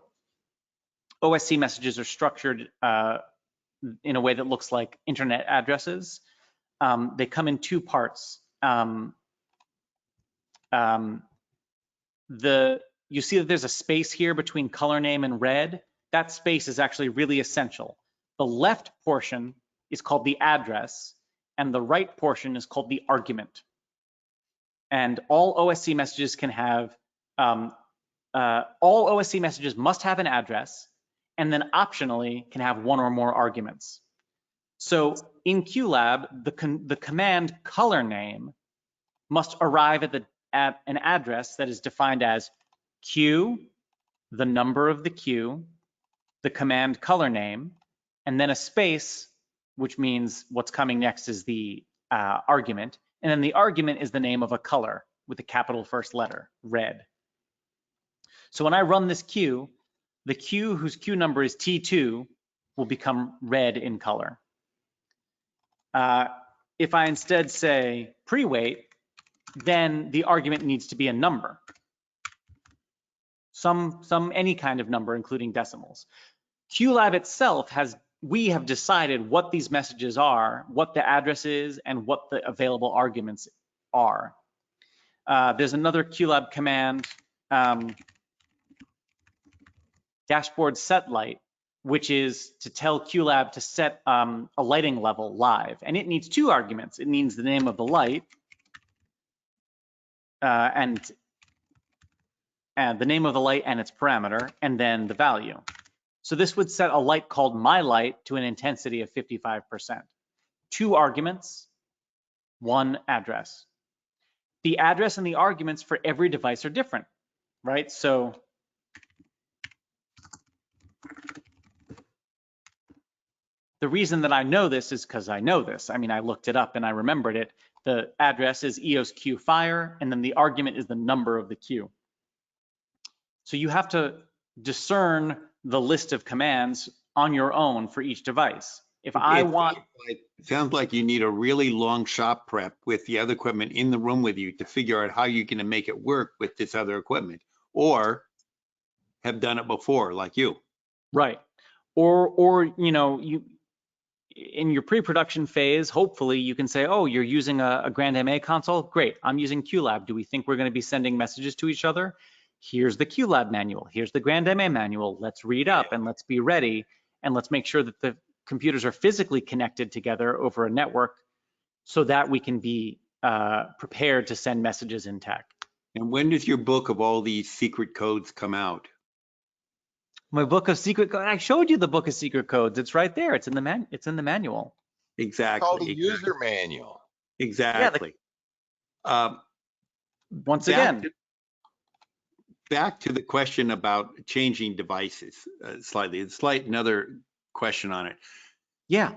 OSC messages are structured in a way that looks like internet addresses. They come in two parts. You see that there's a space here between color name and red. That space is actually really essential. The left portion is called the address, and the right portion is called the argument. And all OSC messages can have, all OSC messages must have an address, and then optionally can have one or more arguments. So in QLab, the command color name must arrive at an address that is defined as Q, the number of the Q, the command color name, and then a space, which means what's coming next is the argument. And then the argument is the name of a color with a capital first letter, red. So when I run this queue, the queue whose queue number is T2 will become red in color. If I instead say pre-wait, then the argument needs to be a number. Any kind of number, including decimals. QLab itself we have decided what these messages are, what the address is, and what the available arguments are. There's another QLab command, dashboard set light, which is to tell QLab to set a lighting level live. And it needs two arguments. It needs the name of the light and the name of the light and its parameter, and then the value. So this would set a light called my light to an intensity of 55%. Two arguments, one address. The address and the arguments for every device are different, right? So the reason that I know this is because I know this. I mean, I looked it up and I remembered it. The address is EOS Q fire, and then the argument is the number of the queue. So you have to discern the list of commands on your own for each device. If I want, it sounds like you need a really long shop prep with the other equipment in the room with you to figure out how you're going to make it work with this other equipment, or have done it before, like you. Right. Or you know, you in your pre-production phase, hopefully you can say, oh, you're using a Grand MA console. Great. I'm using QLab. Do we think we're going to be sending messages to each other? Here's the QLab manual. Here's the Grand MA manual. Let's read up and let's be ready. And let's make sure that the computers are physically connected together over a network so that we can be prepared to send messages in tech. And when does your book of all these secret codes come out? My book of secret code. I showed you the book of secret codes. It's right there. It's in the manual. It's called a Exactly. user manual. Exactly. Once Back again, back to the question about changing devices slightly. Another question on it. yeah.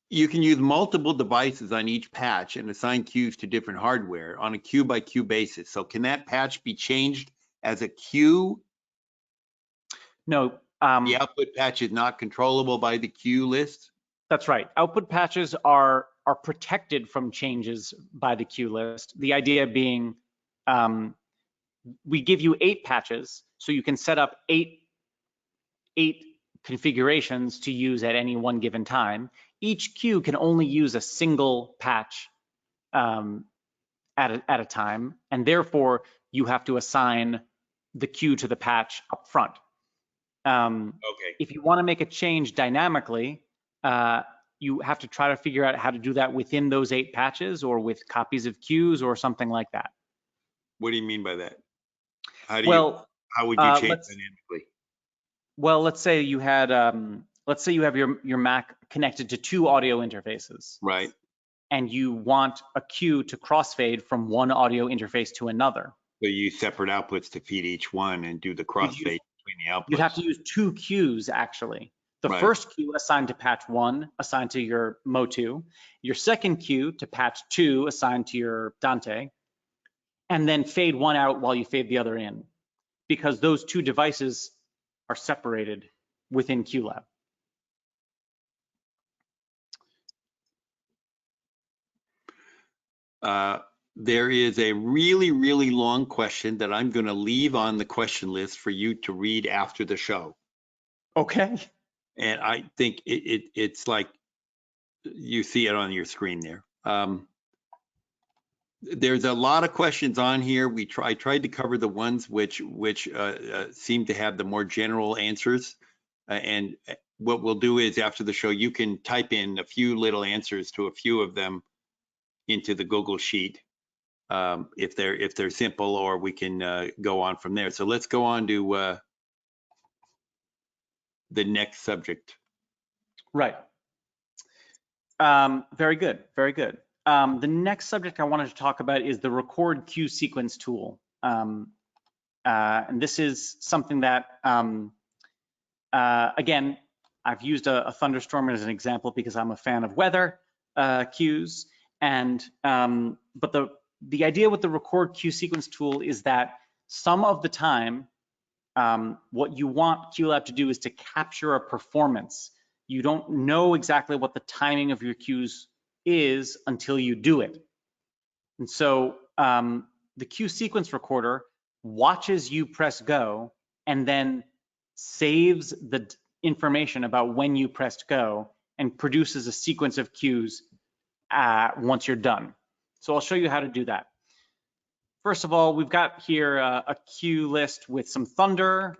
You can use multiple devices on each patch and assign queues to different hardware on a queue by queue basis. So can that patch be changed as a queue? No. The output patch is not controllable by the queue list? That's right. Output patches are protected from changes by the queue list. The idea being, we give you 8 patches, so you can set up eight configurations to use at any one given time. Each queue can only use a single patch at a time, and therefore you have to assign the queue to the patch up front. Okay. If you want to make a change dynamically, you have to try to figure out how to do that within those 8 patches or with copies of queues or something like that. What do you mean by that? How would you change dynamically? Well, let's say you had, let's say you have your Mac connected to 2 audio interfaces. Right. And you want a queue to crossfade from one audio interface to another. So you use separate outputs to feed each one and do the crossfade between the outputs. You'd have to use 2 queues actually. The first queue assigned to patch 1, assigned to your Motu. Your second queue to patch 2, assigned to your Dante. And then fade one out while you fade the other in, because those 2 devices are separated within QLab. There is a really, really long question that I'm going to leave on the question list for you to read after the show. Okay. And I think it's like you see it on your screen there. There's a lot of questions on here. I tried to cover the ones which seem to have the more general answers. And what we'll do is after the show, you can type in a few little answers to a few of them into the Google Sheet if they're simple, or we can go on from there. So let's go on to the next subject. Right. Very good. Very good. The next subject I wanted to talk about is the record queue sequence tool. And this is something that, again, I've used a thunderstorm as an example because I'm a fan of weather queues. And but the idea with the record queue sequence tool is that some of the time, what you want QLab to do is to capture a performance. You don't know exactly what the timing of your queues is until you do it. And so the queue sequence recorder watches you press go and then saves the information about when you pressed go and produces a sequence of queues once you're done. So I'll show you how to do that. First of all, we've got here a queue list with some thunder.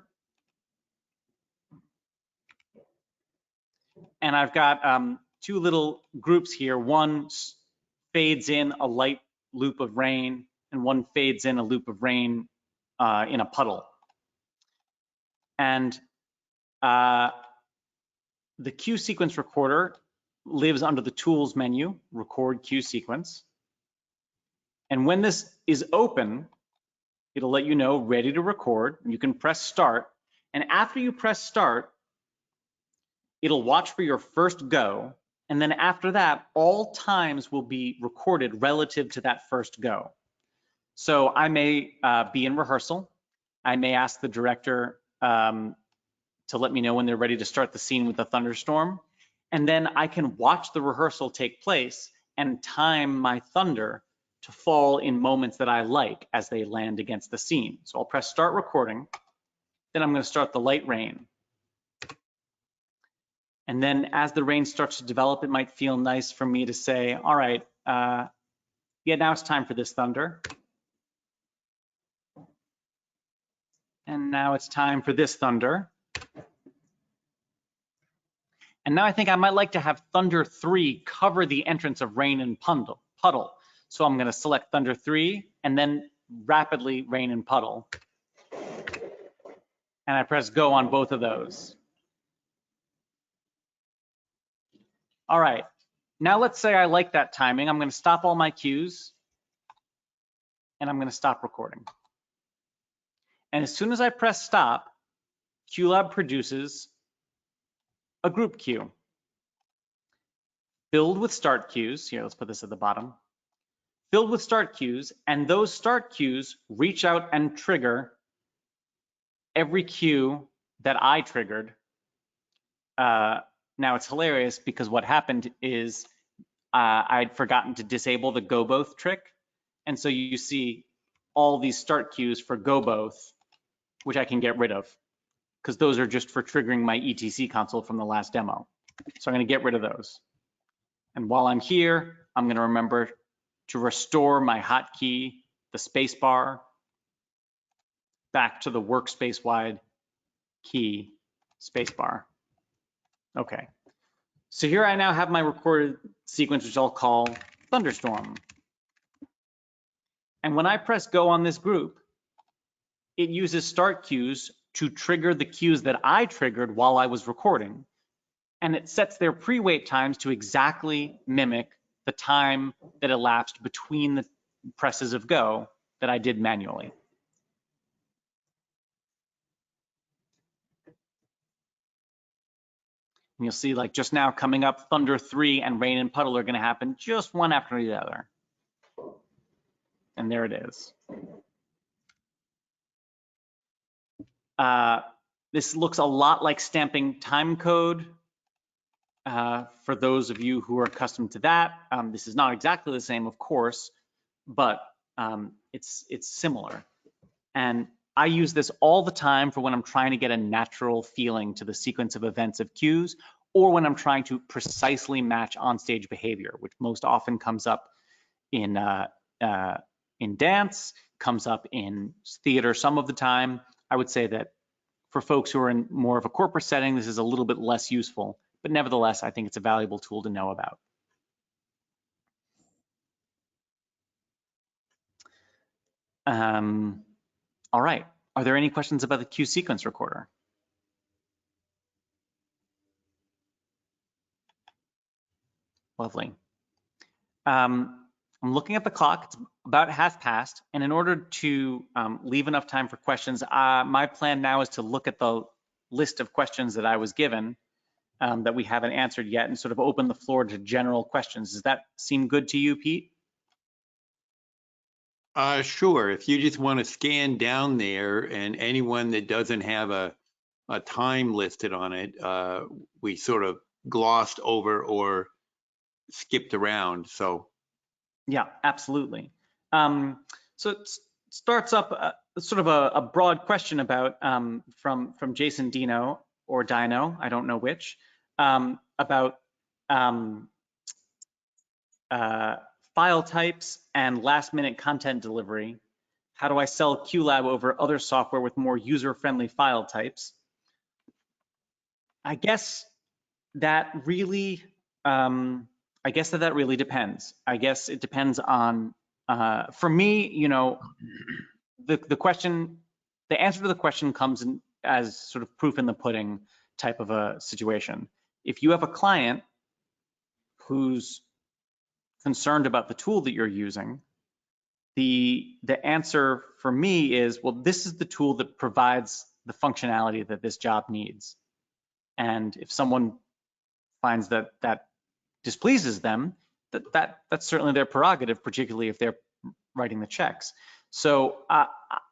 And I've got 2 little groups here. One fades in a light loop of rain, and one fades in a loop of rain in a puddle. And the queue sequence recorder lives under the Tools menu, Record Queue Sequence. And when this is open, it'll let you know ready to record. You can press start. And after you press start, it'll watch for your first go. And then after that, all times will be recorded relative to that first go. So I may be in rehearsal. I may ask the director to let me know when they're ready to start the scene with the thunderstorm. And then I can watch the rehearsal take place and time my thunder to fall in moments that I like as they land against the scene. So I'll press start recording. Then I'm going to start the light rain. And then as the rain starts to develop, it might feel nice for me to say, all right, yeah, now it's time for this thunder. And now it's time for this thunder. And now I think I might like to have thunder 3 cover the entrance of rain and puddle. So I'm going to select thunder 3 and then rapidly rain and puddle. and I press go on both of those. All right, now let's say I like that timing. I'm going to stop all my cues and I'm going to stop recording. And as soon as I press stop, QLab produces a group queue filled with start cues. Here, let's put this at the bottom. Filled with start cues, and those start cues reach out and trigger every cue that I triggered. Now it's hilarious because what happened is I'd forgotten to disable the go both trick. And so you see all these start cues for go both, which I can get rid of because those are just for triggering my ETC console from the last demo. So I'm going to get rid of those. And while I'm here, I'm going to remember to restore my hotkey, the spacebar, back to the workspace-wide key spacebar. Okay, so here I now have my recorded sequence, which I'll call thunderstorm. And when I press go on this group, it uses start cues to trigger the cues that I triggered while I was recording. And it sets their pre-wait times to exactly mimic the time that elapsed between the presses of go that I did manually. And you'll see, like just now coming up, Thunder 3 and Rain and Puddle are going to happen just one after the other. And there it is. This looks a lot like stamping time code. For those of you who are accustomed to that, this is not exactly the same, of course, but it's similar. And I use this all the time for when I'm trying to get a natural feeling to the sequence of events of cues, or when I'm trying to precisely match onstage behavior, which most often comes up in dance, comes up in theater some of the time. I would say that for folks who are in more of a corporate setting, this is a little bit less useful, but nevertheless, I think it's a valuable tool to know about. All right, are there any questions about the cue sequence recorder? Lovely. I'm looking at the clock, it's about 1/2 past, and in order to leave enough time for questions, my plan now is to look at the list of questions that I was given that we haven't answered yet and sort of open the floor to general questions. Does that seem good to you, Pete? Sure. If you just want to scan down there and anyone that doesn't have a time listed on it, we sort of glossed over or skipped around. So yeah, absolutely. So it starts up sort of a broad question about from Jason Dino or Dino, I don't know which, about file types and last-minute content delivery. How do I sell QLab over other software with more user-friendly file types? I guess that really, that really depends. I guess it depends on, for me, you know, the answer to the question comes in as sort of proof in the pudding type of a situation. If you have a client who's concerned about the tool that you're using, the answer for me is, well, this is the tool that provides the functionality that this job needs. And if someone finds that that displeases them, that's certainly their prerogative, particularly if they're writing the checks. So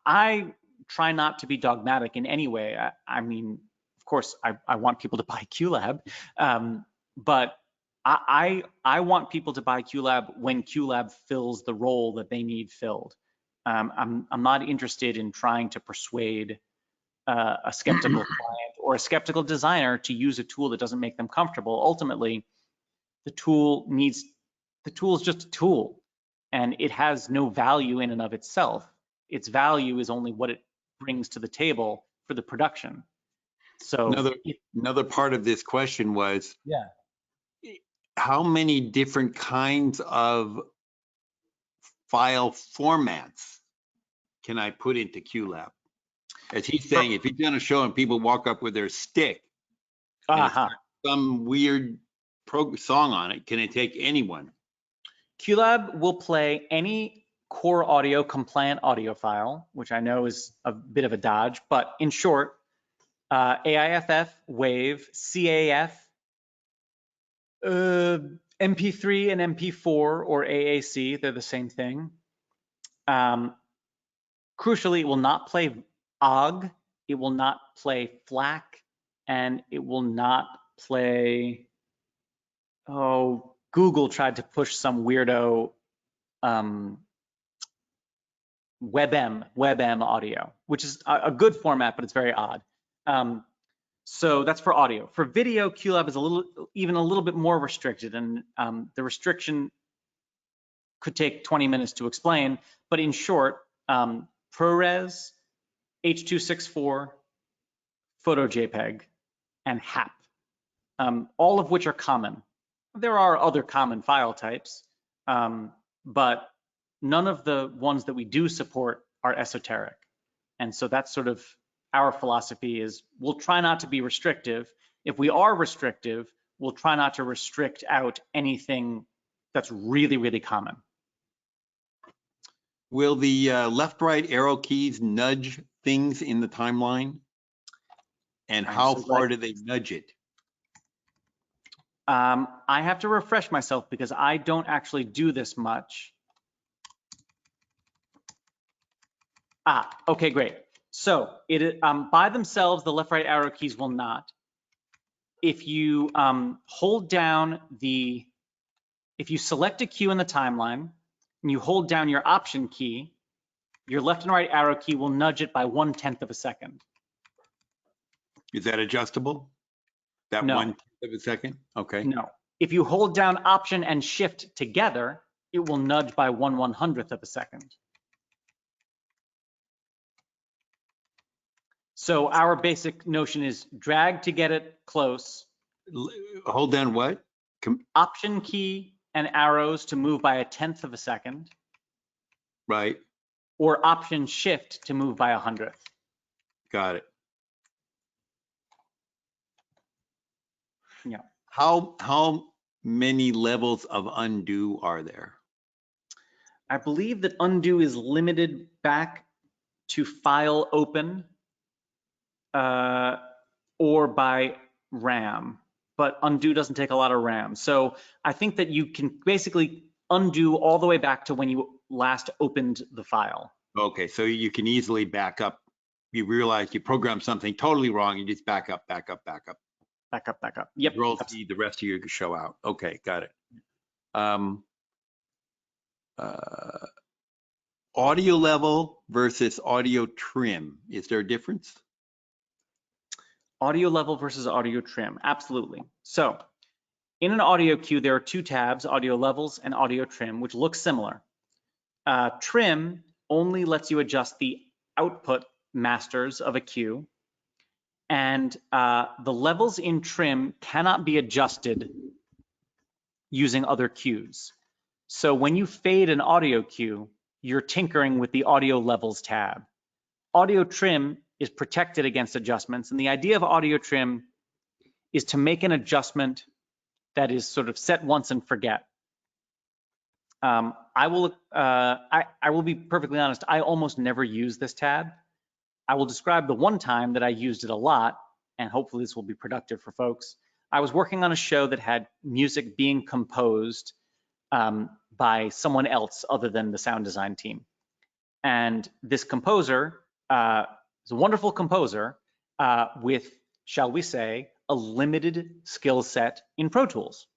I try not to be dogmatic in any way. I mean, of course, I want people to buy QLab, but I want people to buy QLab when QLab fills the role that they need filled. I'm not interested in trying to persuade a skeptical client or a skeptical designer to use a tool that doesn't make them comfortable. Ultimately, the tool is just a tool, and it has no value in and of itself. Its value is only what it brings to the table for the production. So another part of this question was, yeah, how many different kinds of file formats can I put into QLab? As he's saying, if he's done a show and people walk up with their stick and it's got some weird song on it, can it take anyone? QLab will play any core audio compliant audio file, which I know is a bit of a dodge, but in short, AIFF, WAV, CAF, MP3 and MP4 or AAC, they're the same thing. Crucially, it will not play OGG, it will not play FLAC, and it will not play, Google tried to push some weirdo WebM audio, which is a good format, but it's very odd. So that's for audio. For video, QLab is even a little bit more restricted, and the restriction could take 20 minutes to explain. But in short, ProRes, H.264, Photo JPEG, and HAP, all of which are common. There are other common file types, but none of the ones that we do support are esoteric. And so that's sort of our philosophy is we'll try not to be restrictive. If we are restrictive, we'll try not to restrict out anything that's really, really common. Will the left-right arrow keys nudge things in the timeline? And how far do they nudge it? I have to refresh myself because I don't actually do this much. Okay, great. So it by themselves, the left-right arrow keys will not. If you hold down if you select a cue in the timeline and you hold down your option key, your left and right arrow key will nudge it by 1/10 of a second. Is that adjustable? That No. 1/10 of a second? Okay. No. If you hold down option and shift together, it will nudge by 1/100th of a second. So our basic notion is drag to get it close. Hold down what? Option key and arrows to move by 1/10 of a second. Right. Or option shift to move by 100th. Got it. Yeah. How many levels of undo are there? I believe that undo is limited back to file open or by RAM, but undo doesn't take a lot of RAM. So I think that you can basically undo all the way back to when you last opened the file. Okay, so you can easily back up. You realize you programmed something totally wrong, you just back up. Back up. Yep. Roll the rest of your show out. Okay, got it. Audio level versus audio trim. Is there a difference? Audio level versus audio trim, absolutely. So in an audio queue, there are two tabs, audio levels and audio trim, which look similar. Trim only lets you adjust the output masters of a queue, and the levels in trim cannot be adjusted using other cues. So when you fade an audio cue, you're tinkering with the audio levels tab. Audio trim is protected against adjustments, and the idea of audio trim is to make an adjustment that is sort of set once and forget. I will be perfectly honest, I almost never use this tab. I will describe the one time that I used it a lot, and hopefully this will be productive for folks. I was working on a show that had music being composed by someone else other than the sound design team. And this composer is a wonderful composer with, shall we say, a limited skill set in Pro Tools.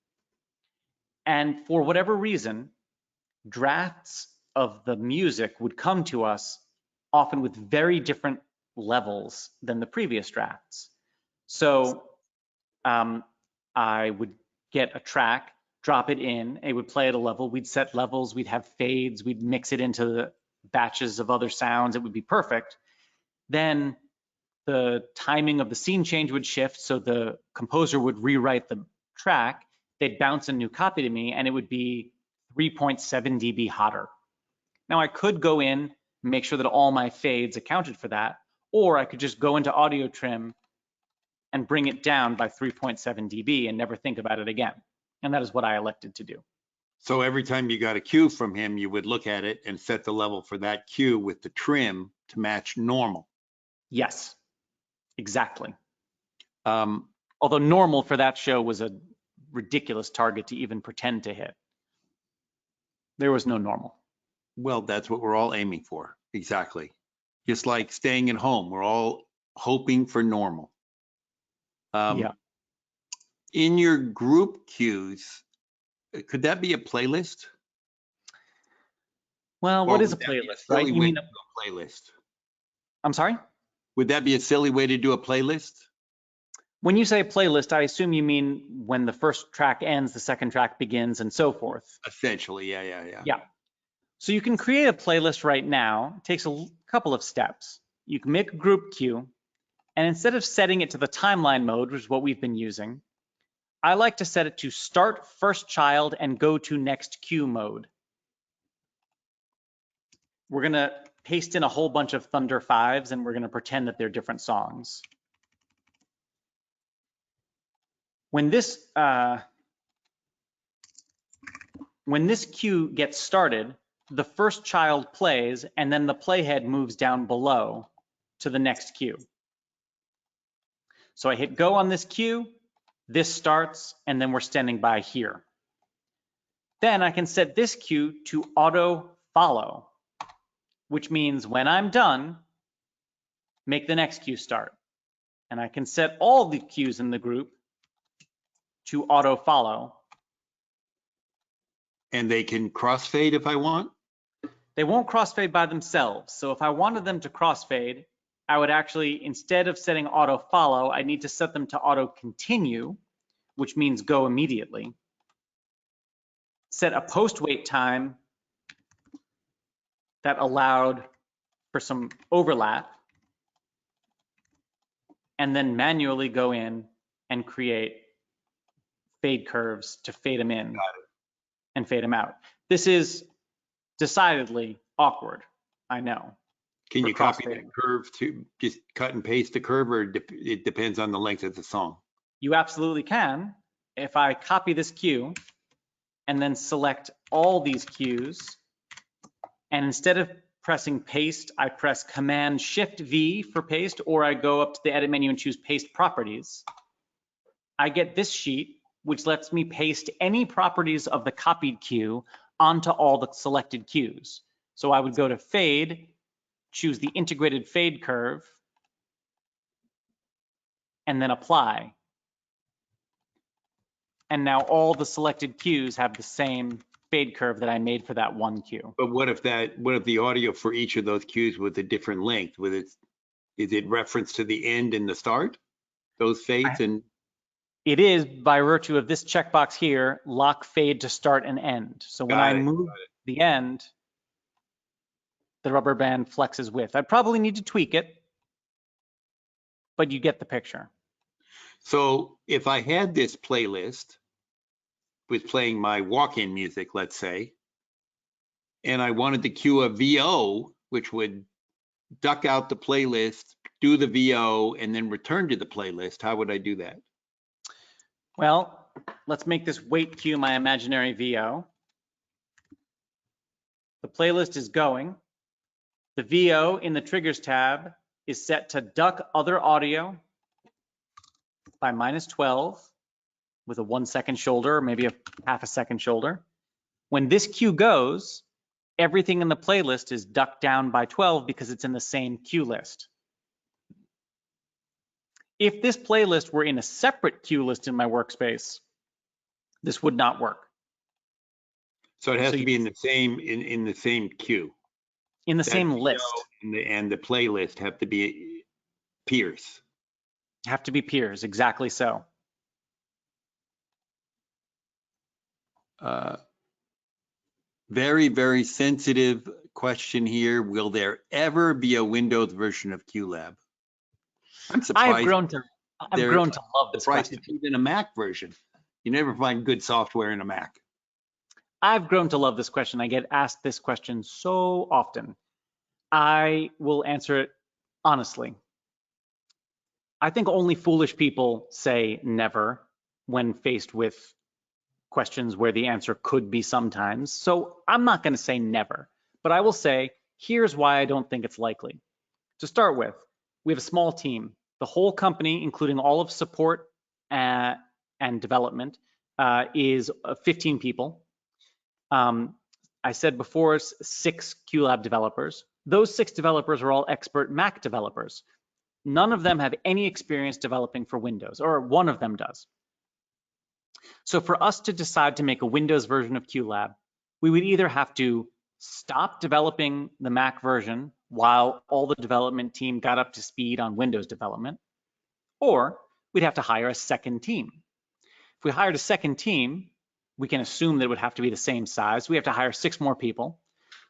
And for whatever reason, drafts of the music would come to us often with very different levels than the previous drafts. So I would get a track, drop it in, it would play at a level, we'd set levels, we'd have fades, we'd mix it into the batches of other sounds, it would be perfect. Then the timing of the scene change would shift, so the composer would rewrite the track, they'd bounce a new copy to me, and it would be 3.7 dB hotter. Now I could go in, make sure that all my fades accounted for that, or I could just go into audio trim and bring it down by 3.7 dB and never think about it again. And that is what I elected to do. So every time you got a cue from him, you would look at it and set the level for that cue with the trim to match normal. Yes, exactly. Um, Although normal for that show was a ridiculous target to even pretend to hit. There was no normal. well, that's what we're all aiming for. Exactly. Just like staying at home, we're all hoping for normal. Yeah. In your group cues, could that be a playlist? Well, Or what is a would that be playlist, right? silly You way mean, to do a playlist? I'm sorry? Would that be a silly way to do a playlist? When you say playlist, I assume you mean when the first track ends, the second track begins, and so forth. Essentially, yeah. Yeah. So you can create a playlist right now. It takes a couple of steps. You can make a group queue, and instead of setting it to the timeline mode, which is what we've been using, I like to set it to start first child and go to next queue mode. We're going to paste in a whole bunch of Thunder 5s, and we're going to pretend that they're different songs. When this queue gets started, the first child plays, and then the playhead moves down below to the next queue. So I hit go on this queue, this starts, and then we're standing by here. Then I can set this queue to auto follow, which means when I'm done, make the next queue start. And I can set all the queues in the group to auto follow. And they can crossfade if I want? They won't crossfade by themselves. So if I wanted them to crossfade, I would actually, instead of setting auto follow, I need to set them to auto continue, which means go immediately. Set a post wait time that allowed for some overlap, and then manually go in and create fade curves to fade them in and fade them out. This is decidedly awkward, I know. Can for you copy crossfading. that curve to just cut and paste the curve, or it depends on the length of the song? You absolutely can. If I copy this queue and then select all these queues, and instead of pressing paste, I press Command Shift V for paste, or I go up to the edit menu and choose paste properties, I get this sheet, which lets me paste any properties of the copied queue onto all the selected queues. So I would go to fade, choose the integrated fade curve, and then apply. And now all the selected queues have the same fade curve that I made for that one queue. But what if the audio for each of those cues was a different length? Is it reference to the end and the start? Those fades and It is by virtue of this checkbox here, lock fade to start and end. So when I move the end, the rubber band flexes with. I probably need to tweak it, but you get the picture. So if I had this playlist with playing my walk-in music, let's say, and I wanted to cue a VO, which would duck out the playlist, do the VO, and then return to the playlist, how would I do that? Well, let's make this wait queue my imaginary VO. The playlist is going. The VO in the triggers tab is set to duck other audio by -12 with a 1 second shoulder, or maybe a half a second shoulder. When this queue goes, everything in the playlist is ducked down by 12 because it's in the same queue list. If this playlist were in a separate queue list in my workspace, this would not work. So it has to be in the same in the same queue. In the same VO list. and the playlist have to be peers. Have to be peers, exactly so. Very, very sensitive question here. Will there ever be a Windows version of QLab? I'm surprised. I've grown to love this question. It's even a Mac version. You never find good software in a Mac. I've grown to love this question. I get asked this question so often. I will answer it honestly, I think only foolish people say never when faced with questions where the answer could be sometimes. So I'm not going to say never, but I will say, here's why I don't think it's likely. To start with, we have a small team. The whole company, including all of support and development, is 15 people. I said before, 6 QLab developers. Those 6 developers are all expert Mac developers. None of them have any experience developing for Windows, or one of them does. So for us to decide to make a Windows version of QLab, we would either have to stop developing the Mac version while all the development team got up to speed on Windows development, or we'd have to hire a second team. If we hired a second team, we can assume that it would have to be the same size. We have to hire 6 more people.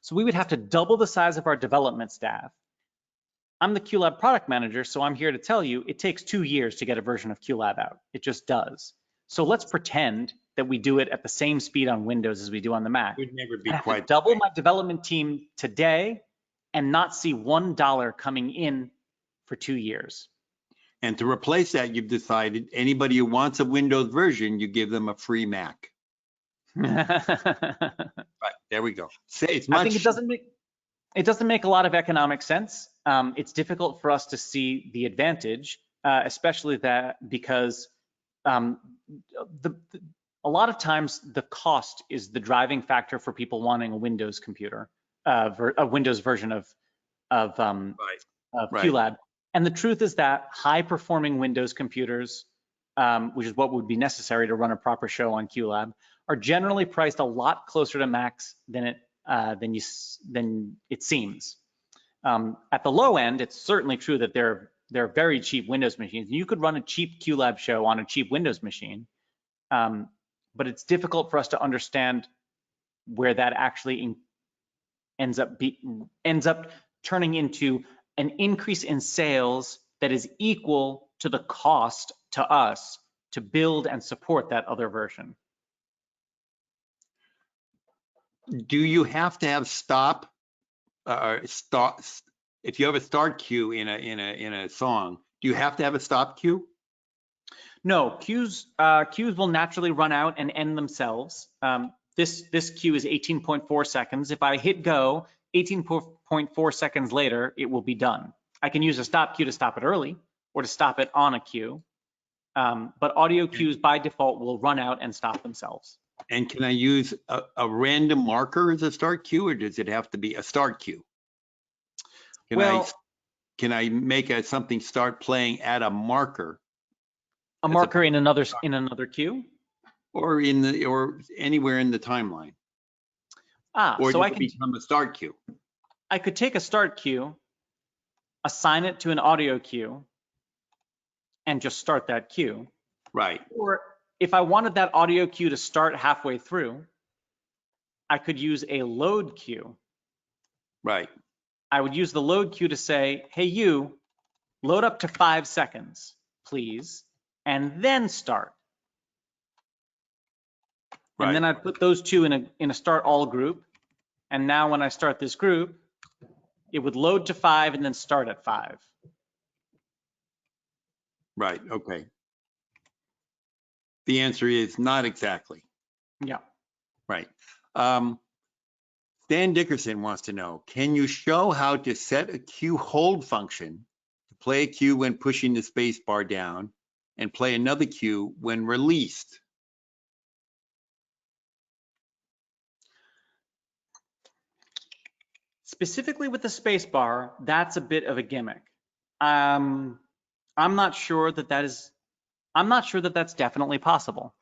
So we would have to double the size of our development staff. I'm the QLab product manager, so I'm here to tell you it takes 2 years to get a version of QLab out. It just does. So let's pretend that we do it at the same speed on Windows as we do on the Mac. It would never be I have quite to double my development team today and not see $1 coming in for 2 years. And to replace that, you've decided anybody who wants a Windows version, you give them a free Mac. Right, there we go. Say it's much. I think it doesn't make a lot of economic sense. It's difficult for us to see the advantage, especially that because a lot of times the cost is the driving factor for people wanting a Windows computer, a Windows version of QLab. And the truth is that high-performing Windows computers, which is what would be necessary to run a proper show on QLab, are generally priced a lot closer to Macs than it seems. At the low end, it's certainly true that they're very cheap Windows machines. You could run a cheap QLab show on a cheap Windows machine, but it's difficult for us to understand where that actually ends up turning into an increase in sales that is equal to the cost to us to build and support that other version. Do you have to have stop or start? If you have a start cue in a song, do you have to have a stop cue? No, cues will naturally run out and end themselves. This cue is 18.4 seconds. If I hit go, 18.4 seconds later, it will be done. I can use a stop cue to stop it early or to stop it on a cue, but audio cues by default will run out and stop themselves. And can I use a random marker as a start cue, or does it have to be a start cue? Can I make something start playing at a marker? A marker in another queue, or anywhere in the timeline. Or so I can can become a start cue. I could take a start cue, assign it to an audio cue, and just start that cue. Right. Or if I wanted that audio cue to start halfway through, I could use a load cue. Right. I would use the load cue to say, hey, you, load up to 5 seconds, please, and then start. Right. And then I'd put those two in a start all group. And now when I start this group, it would load to 5 and then start at 5. Right, okay. The answer is not exactly. Yeah. Right. Dan Dickerson wants to know, can you show how to set a cue hold function to play a cue when pushing the space bar down and play another cue when released? Specifically with the space bar, that's a bit of a gimmick. I'm not sure that that's definitely possible.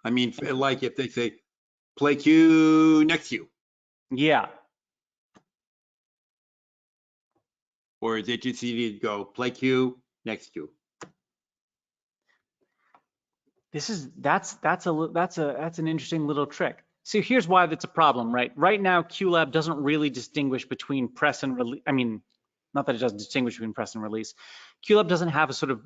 I mean, like if they say, play cue, next cue. Yeah. Or is it just easy to go, play cue, next cue? That's an interesting little trick. So here's why that's a problem, right? Right now, QLab doesn't really distinguish between press and release. I mean, not that it doesn't distinguish between press and release. QLab doesn't have a sort of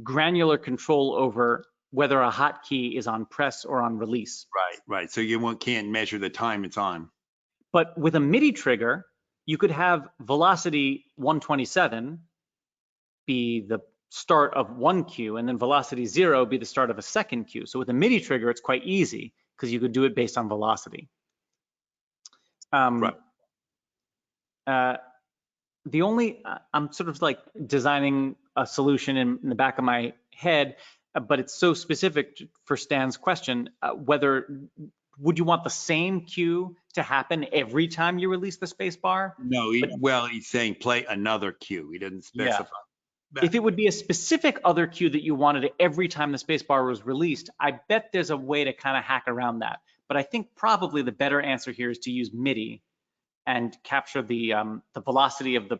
granular control over whether a hotkey is on press or on release. Right. So you can't measure the time it's on. But with a MIDI trigger, you could have velocity 127 be the start of one queue, and then velocity 0 be the start of a second queue. So with a MIDI trigger, it's quite easy because you could do it based on velocity. Right. The only, I'm sort of like designing a solution in the back of my head, but it's so specific for Stan's question, would you want the same queue to happen every time you release the space bar? No, he's saying play another cue. He doesn't specify. Yeah. If it would be a specific other queue that you wanted every time the space bar was released, I bet there's a way to kind of hack around that. But I think probably the better answer here is to use MIDI and capture the velocity of the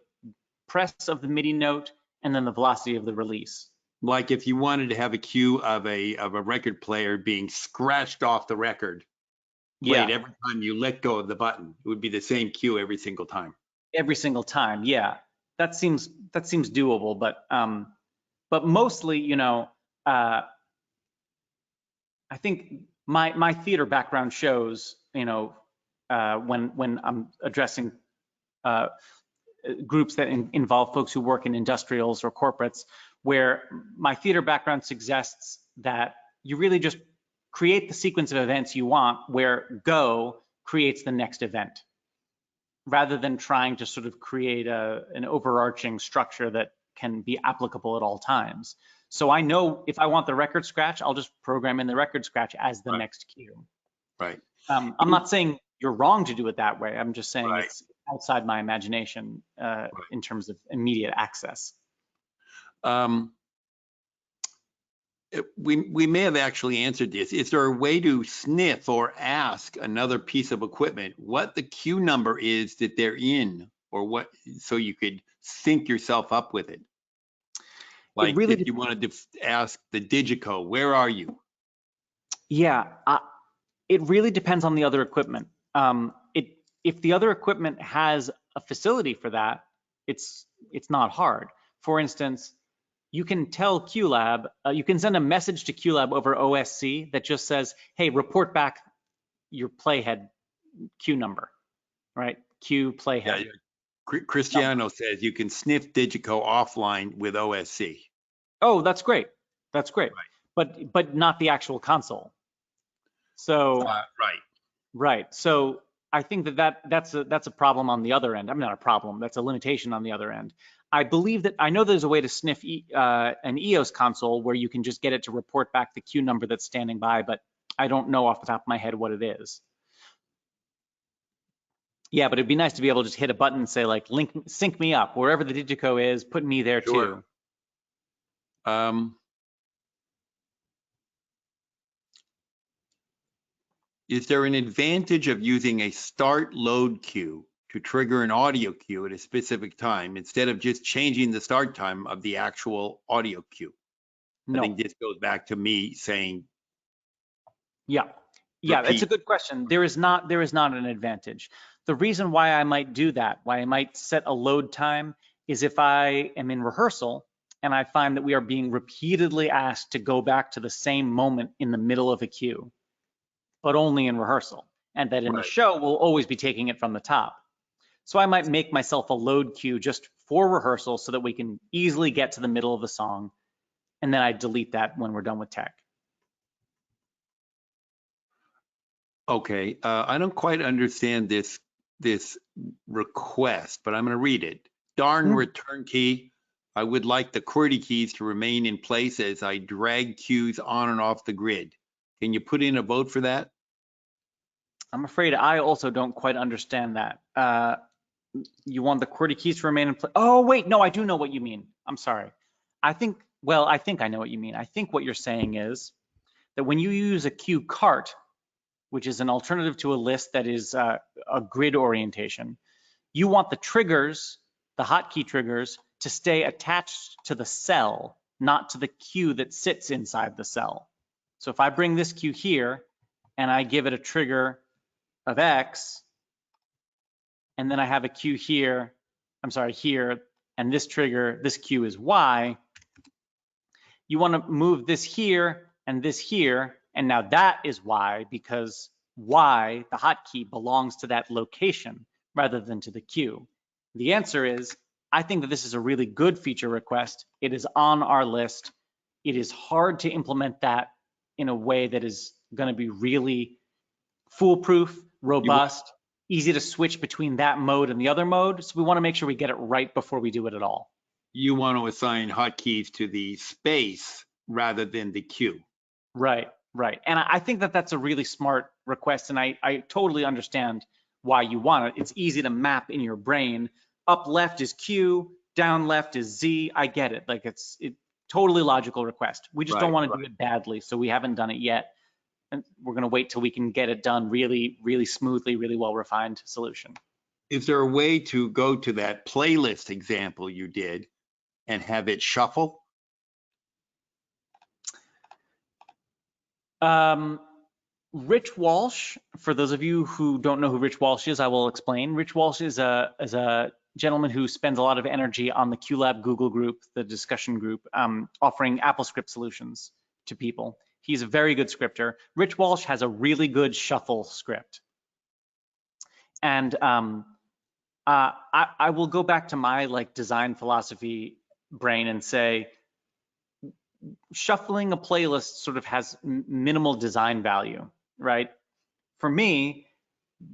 press of the MIDI note and then the velocity of the release. Like if you wanted to have a cue of a record player being scratched off the record, played every time you let go of the button, it would be the same cue every single time. Every single time, yeah. That seems doable, but mostly, you know, I think my theater background shows, you know, when I'm addressing groups that involve folks who work in industrials or corporates, where my theater background suggests that you really just create the sequence of events you want, where Go creates the next event, rather than trying to sort of create an overarching structure that can be applicable at all times. So I know if I want the record scratch, I'll just program in the record scratch as the next cue. Right. I'm not saying you're wrong to do it that way. I'm just saying it's outside my imagination in terms of immediate access. We may have actually answered this. Is there a way to sniff or ask another piece of equipment what the queue number is that they're in, or what, so you could sync yourself up with it? Like really if you wanted to ask the Digico, where are you? Yeah, it really depends on the other equipment. If the other equipment has a facility for that, it's not hard. For instance, you can tell QLab, you can send a message to QLab over OSC that just says, hey, report back your playhead queue number, right? Queue playhead. Yeah, Cristiano says you can sniff Digico offline with OSC. Oh, that's great. That's great. Right. But not the actual console. So right. So I think that's a problem on the other end. I'm not a problem. That's a limitation on the other end. I believe that I know there's a way to sniff an EOS console where you can just get it to report back the queue number that's standing by, but I don't know off the top of my head what it is. Yeah, but it'd be nice to be able to just hit a button and say like, sync me up wherever the Digico is, put me there too. Is there an advantage of using a start load queue to trigger an audio queue at a specific time instead of just changing the start time of the actual audio queue? No. I think this goes back to me saying. Yeah, that's a good question. There is not an advantage. The reason why I might do that, why I might set a load time, is if I am in rehearsal and I find that we are being repeatedly asked to go back to the same moment in the middle of a queue, but only in rehearsal, and that in the show we'll always be taking it from the top. So I might make myself a load queue just for rehearsal so that we can easily get to the middle of the song, and then I delete that when we're done with tech. Okay, I don't quite understand this request, but I'm going to read it. Darn return key. I would like the QWERTY keys to remain in place as I drag cues on and off the grid. Can you put in a vote for that? I'm afraid I also don't quite understand that. You want the QWERTY keys to remain in place? Oh, wait, no, I do know what you mean. I'm sorry. I think I know what you mean. I think what you're saying is that when you use a queue cart, which is an alternative to a list that is a grid orientation, you want the triggers, the hotkey triggers, to stay attached to the cell, not to the queue that sits inside the cell. So if I bring this queue here and I give it a trigger of X, and then I have a queue here, here, and this trigger, this queue is Y, you want to move this here and this here, and now that is Y, because Y, the hotkey, belongs to that location rather than to the queue. The answer is, I think that this is a really good feature request. It is on our list. It is hard to implement that in a way that is going to be really foolproof, robust, easy to switch between that mode and the other mode. So we want to make sure we get it right before we do it at all. You want to assign hotkeys to the space rather than the queue. Right, right. And I think that that's a really smart request, and I totally understand why you want it. It's easy to map in your brain. Up left is Q, down left is Z. I get it. Like it's totally logical request. We just don't want to do it badly, so we haven't done it yet. And we're going to wait till we can get it done really, really smoothly, really well-refined solution. Is there a way to go to that playlist example you did and have it shuffle? Rich Walsh, for those of you who don't know who Rich Walsh is, I will explain. Rich Walsh is a gentleman who spends a lot of energy on the QLab Google group, the discussion group, offering AppleScript solutions to people. He's a very good scripter. Rich Walsh has a really good shuffle script. And I will go back to my like design philosophy brain and say, shuffling a playlist sort of has minimal design value, right? For me,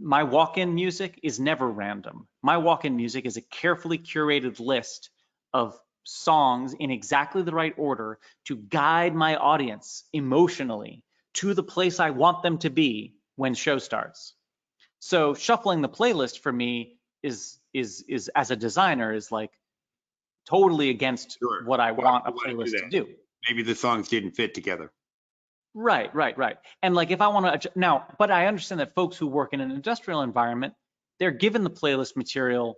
my walk-in music is never random. My walk-in music is a carefully curated list of songs in exactly the right order to guide my audience emotionally to the place I want them to be when show starts. So shuffling the playlist for me is as a designer is like totally against what I want a playlist to do. Maybe the songs didn't fit together. Right. And like if I want to now, but I understand that folks who work in an industrial environment, they're given the playlist material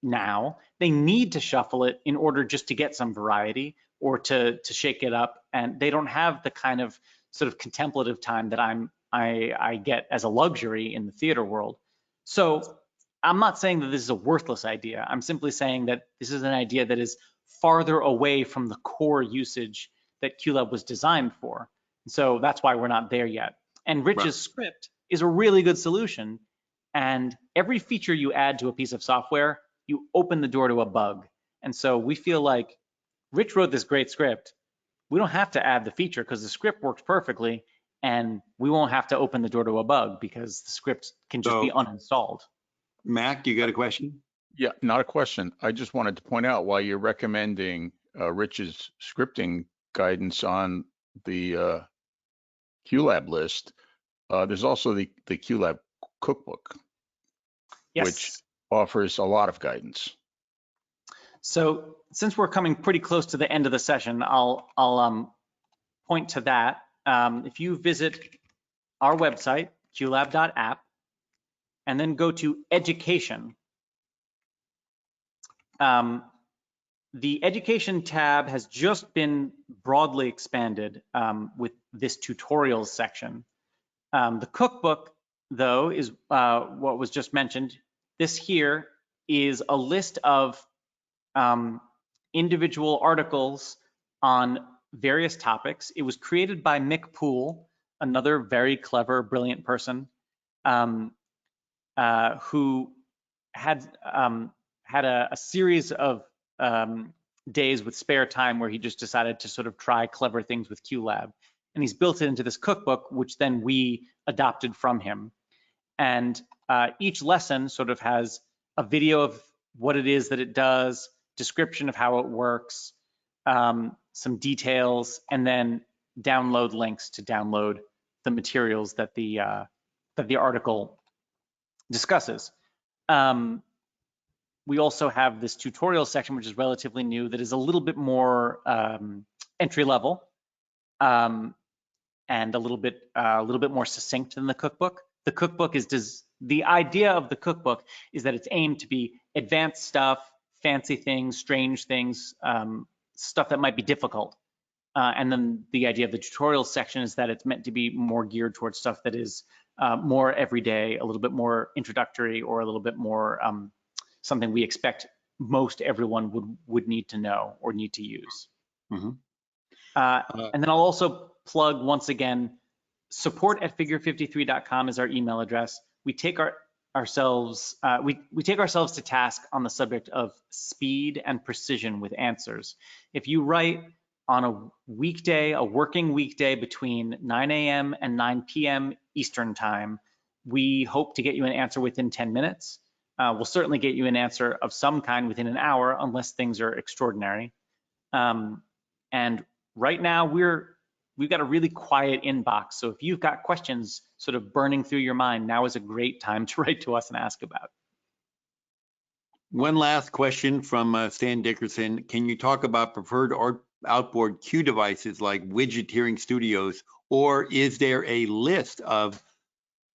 now. They need to shuffle it in order just to get some variety or to shake it up, and they don't have the kind of sort of contemplative time that I get as a luxury in the theater world. So I'm not saying that this is a worthless idea. I'm simply saying that this is an idea that is farther away from the core usage that QLab was designed for. So that's why we're not there yet. And Rich's script is a really good solution. And every feature you add to a piece of software, you open the door to a bug. And so we feel like Rich wrote this great script. We don't have to add the feature because the script works perfectly, and we won't have to open the door to a bug because the script can just be uninstalled. Mac, you got a question? Yeah, not a question. I just wanted to point out, while you're recommending Rich's scripting guidance on the QLab list, there's also the QLab cookbook, which offers a lot of guidance. So since we're coming pretty close to the end of the session, I'll point to that. If you visit our website, qlab.app, and then go to education, the education tab has just been broadly expanded with this tutorials section. The cookbook, though, is what was just mentioned. This here is a list of individual articles on various topics. It was created by Mick Poole, another very clever, brilliant person who had a series of days with spare time where he just decided to sort of try clever things with QLab. And he's built it into this cookbook, which then we adopted from him. And each lesson sort of has a video of what it is that it does, description of how it works, some details, and then download links to download the materials that the article discusses. We also have this tutorial section, which is relatively new, that is a little bit more entry level and a little bit more succinct than the cookbook. The cookbook is the idea of the cookbook is that it's aimed to be advanced stuff, fancy things, strange things, stuff that might be difficult. And then the idea of the tutorial section is that it's meant to be more geared towards stuff that is more everyday, a little bit more introductory, or a little bit more something we expect most everyone would need to know or need to use. Mm-hmm. And then I'll also plug once again, support@figure53.com is our email address. We take ourselves, we take ourselves to task on the subject of speed and precision with answers. If you write on a weekday, a working weekday between 9 a.m. and 9 p.m. Eastern time, we hope to get you an answer within 10 minutes. We'll certainly get you an answer of some kind within an hour, unless things are extraordinary. And right now we've got a really quiet inbox. So if you've got questions sort of burning through your mind, now is a great time to write to us and ask about. One last question from Stan Dickerson. Can you talk about preferred or outboard Q devices like Widgeteering Studios, or is there a list of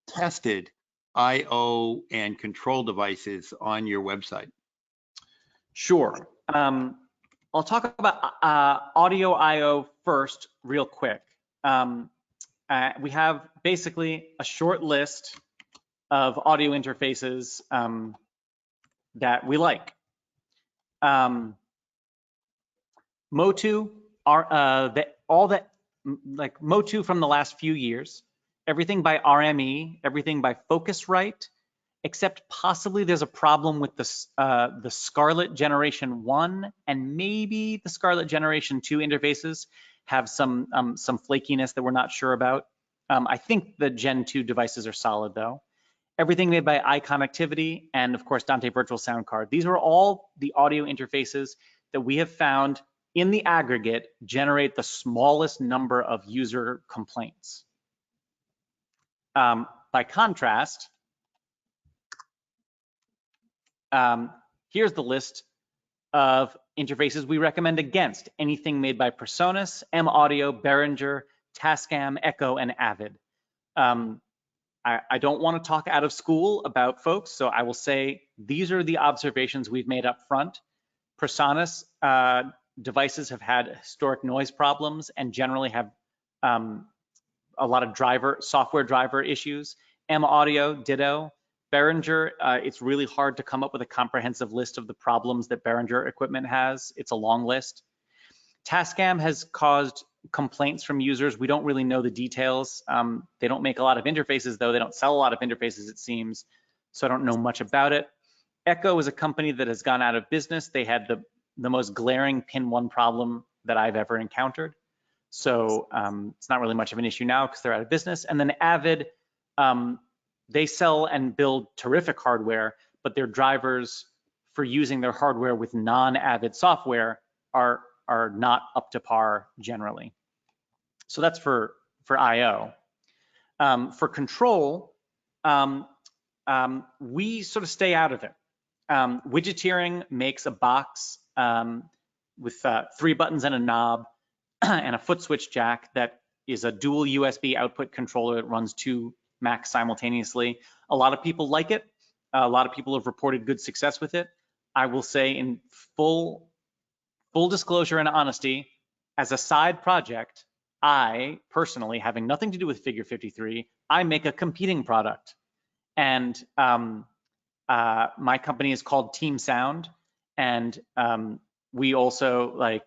tested I/O and control devices on your website? Sure. I'll talk about audio I/O first real quick. We have basically a short list of audio interfaces that we like. Motu are like Motu from the last few years, everything by RME, everything by Focusrite, except possibly there's a problem with the Scarlett Generation 1 and maybe the Scarlett Generation 2 interfaces have some flakiness that we're not sure about. I think the Gen 2 devices are solid though. Everything made by iConnectivity and of course Dante Virtual Sound Card. These are all the audio interfaces that we have found in the aggregate generate the smallest number of user complaints. By contrast, here's the list of interfaces we recommend against anything made by Presonus, M-Audio, Behringer, Tascam, Echo, and Avid. I don't want to talk out of school about folks, so I will say these are the observations we've made up front. Presonus devices have had historic noise problems and generally have a lot of software driver issues. M-Audio, ditto. Behringer, it's really hard to come up with a comprehensive list of the problems that Behringer equipment has. It's a long list. Tascam has caused complaints from users. We don't really know the details. They don't make a lot of interfaces though. They don't sell a lot of interfaces, it seems. So I don't know much about it. Echo is a company that has gone out of business. They had the most glaring pin 1 problem that I've ever encountered. So it's not really much of an issue now because they're out of business. And then Avid, they sell and build terrific hardware, but their drivers for using their hardware with non-Avid software are not up to par generally. So that's for I/O. For control, we sort of stay out of it. Widgeteering makes a box with 3 buttons and a knob and a foot switch jack that is a dual USB output controller that runs 2 Macs simultaneously. A lot of people like it. A lot of people have reported good success with it. I will say in full disclosure and honesty, as a side project, I personally, having nothing to do with Figure 53, I make a competing product. And my company is called Team Sound. And we also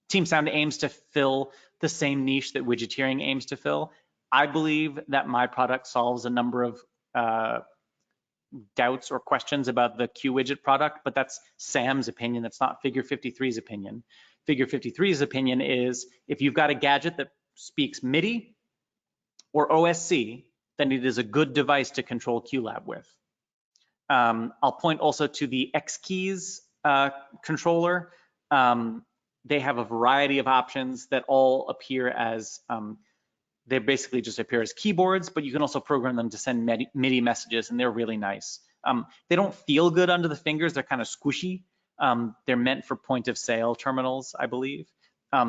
Team Sound aims to fill the same niche that Widgeteering aims to fill. I believe that my product solves a number of doubts or questions about the Q widget product, but that's Sam's opinion. That's not Figure 53's opinion. Figure 53's opinion is if you've got a gadget that speaks MIDI or OSC, then it is a good device to control QLab with. I'll point also to the X Keys controller. They have a variety of options that all appear as they basically just appear as keyboards, but you can also program them to send MIDI messages, and they're really nice. They don't feel good under the fingers. They're kind of squishy. They're meant for point of sale terminals, I believe.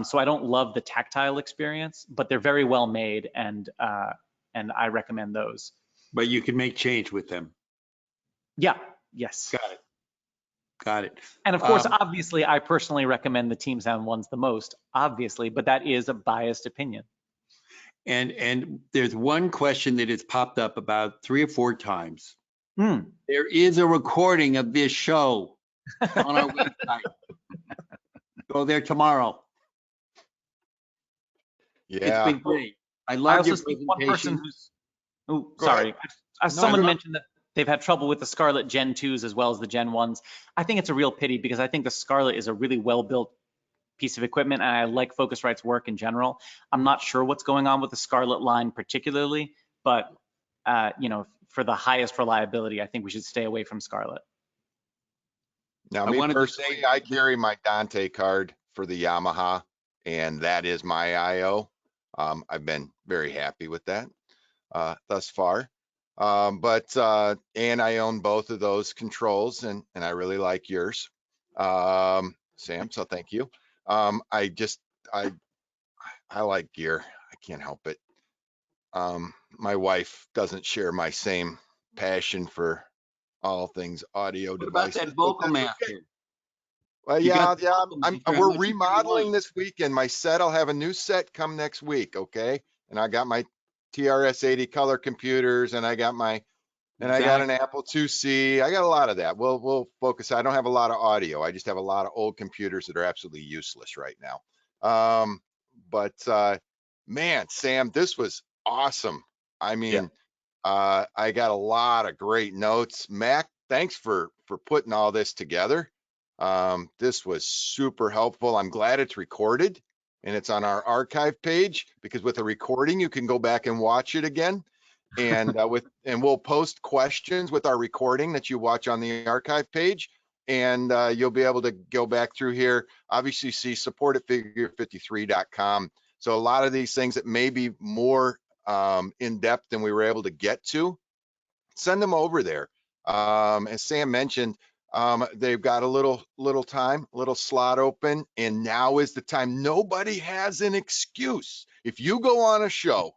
So I don't love the tactile experience, but they're very well made, and I recommend those. But you can make change with them. Yeah, yes. Got it. And of course, obviously, I personally recommend the Team Sound ones the most, obviously, but that is a biased opinion. And there's one question that has popped up about 3 or 4 times. There is a recording of this show on our website. Go there tomorrow. Yeah. It's been great. I love your presentation. One person who's, sorry, Someone No. mentioned that they've had trouble with the Scarlett Gen 2s as well as the Gen 1s. I think it's a real pity because I think the Scarlett is a really well-built piece of equipment, and I like Focusrite's work in general. I'm not sure what's going on with the Scarlett line particularly, but you know, for the highest reliability, I think we should stay away from Scarlett. Now, I me wanted to personally, say- I carry my Dante card for the Yamaha, and that is my IO. I've been very happy with that thus far. And I own both of those controls, and I really like yours, Sam. So thank you. I like gear. I can't help it. My wife doesn't share my same passion for all things audio What about devices. that vocal master? Well, You yeah, got the yeah. vocal master, how We're much you really remodeling like? this weekend. My set, I'll have a new set come next week. Okay, and I got my TRS-80 color computers, and I got my I got an Apple IIc. I got a lot of that. We'll focus. I don't have a lot of audio. I just have a lot of old computers that are absolutely useless right now. Man, Sam, this was awesome. I mean, I got a lot of great notes. Mac, thanks for putting all this together. This was super helpful. I'm glad it's recorded and it's on our archive page, because with a recording, you can go back and watch it again. And we'll post questions with our recording that you watch on the archive page, and you'll be able to go back through here. Obviously, see support at figure53.com. So a lot of these things that may be more in depth than we were able to get to, send them over there. As Sam mentioned, they've got a little slot open, and now is the time. Nobody has an excuse. If you go on a show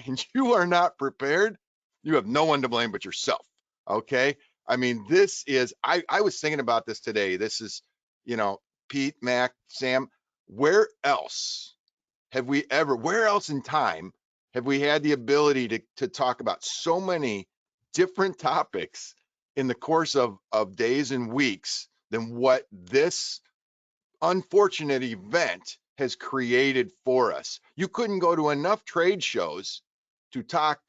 and you are not prepared, you have no one to blame but yourself. Okay. I mean, this is, I was thinking about this today. This is, you know, Pete, Mac, Sam, where else in time have we had the ability to talk about so many different topics in the course of days and weeks than what this unfortunate event has created for us? You couldn't go to enough trade shows to talk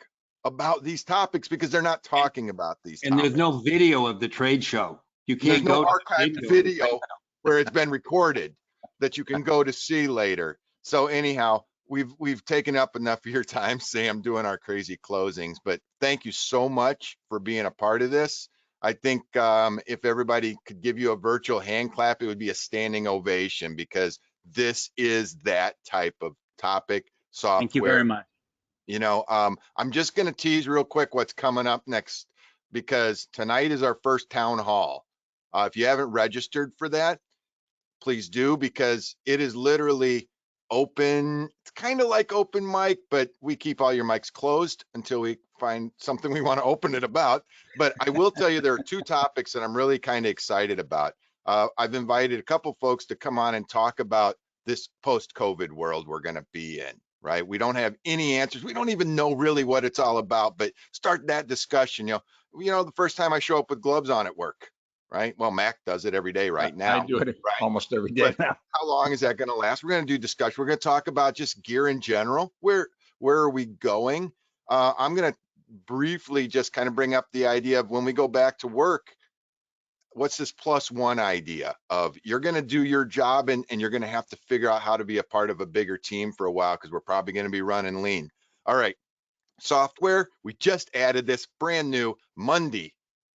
about these topics because they're not talking about these And topics. there's no video of the trade show. You There's can't no go to archived the video where it's been recorded that you can go to see later. So anyhow, we've taken up enough of your time, Sam, doing our crazy closings, but thank you so much for being a part of this. I think if everybody could give you a virtual hand clap, it would be a standing ovation, because this is that type of topic, software. Thank you very much. You know, I'm just going to tease real quick what's coming up next, because tonight is our first town hall. If you haven't registered for that, please do, because it is literally open. It's kind of like open mic, but we keep all your mics closed until we find something we want to open it about. But I will tell you, there are two topics that I'm really kind of excited about. I've invited a couple folks to come on and talk about this post-COVID world we're going to be in, right? We don't have any answers. We don't even know really what it's all about, but start that discussion. You know, the first time I show up with gloves on at work, right? Well, Mac does it every day right now. I do it right? almost every day But now. how long is that going to last? We're going to do discussion. We're going to talk about just gear in general. Where are we going? I'm going to briefly just kind of bring up the idea of when we go back to work, what's this +1 idea of you're going to do your job and you're going to have to figure out how to be a part of a bigger team for a while, because we're probably going to be running lean. All right. Software, we just added this brand new Monday,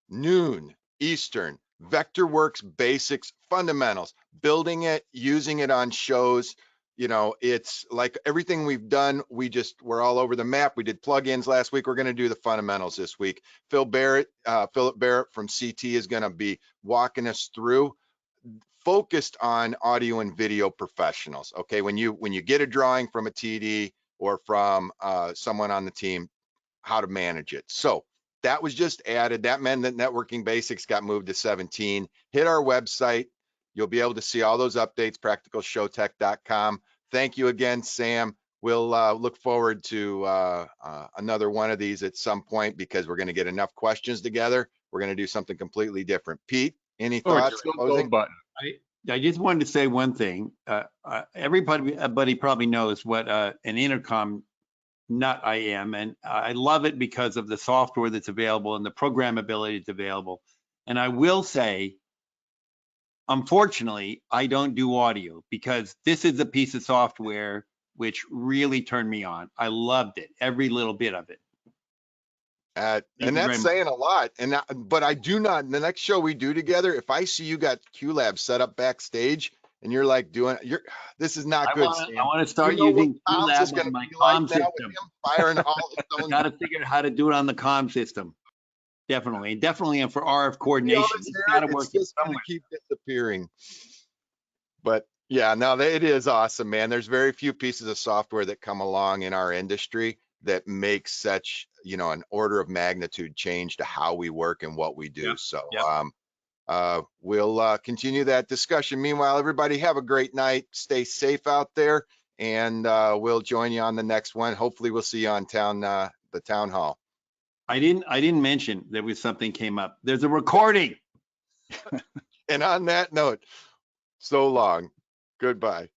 noon Eastern, Vectorworks Basics Fundamentals, building it, using it on shows. You know, it's like everything we've done, we're all over the map. We did plugins last week. We're going to do the fundamentals this week. Philip Barrett from CT is going to be walking us through, focused on audio and video professionals. Okay, when you get a drawing from a TD or from someone on the team, how to manage it. So that was just added. That meant that networking basics got moved to 17. Hit our website. You'll be able to see all those updates, practicalshowtech.com. Thank you again, Sam. We'll look forward to another one of these at some point, because we're going to get enough questions together. We're going to do something completely different. Pete, any thoughts? Go button. I just wanted to say one thing. Everybody probably knows what an intercom nut I am. And I love it because of the software that's available and the programmability that's available. And I will say, unfortunately, I don't do audio because this is a piece of software which really turned me on. I loved it, every little bit of it. And you that's very saying a lot. But I do not, the next show we do together, if I see you got QLab set up backstage and you're like this is not good, Sam. I want to start You know what using Tom's is QLab going on to my be like comm now with system. him firing all his I own. got to figure out how to do it on the comm system. Definitely. And definitely and for RF See all coordination. this It's hair? got to work It's just going to somewhere. keep disappearing. But yeah, no, it is awesome, man. There's very few pieces of software that come along in our industry that makes such, an order of magnitude change to how we work and what we do. Yep, So yep. we'll continue that discussion. Meanwhile, everybody have a great night. Stay safe out there, and we'll join you on the next one. Hopefully we'll see you on the town hall. I didn't mention there was something came up. There's a recording. And on that note, so long. Goodbye.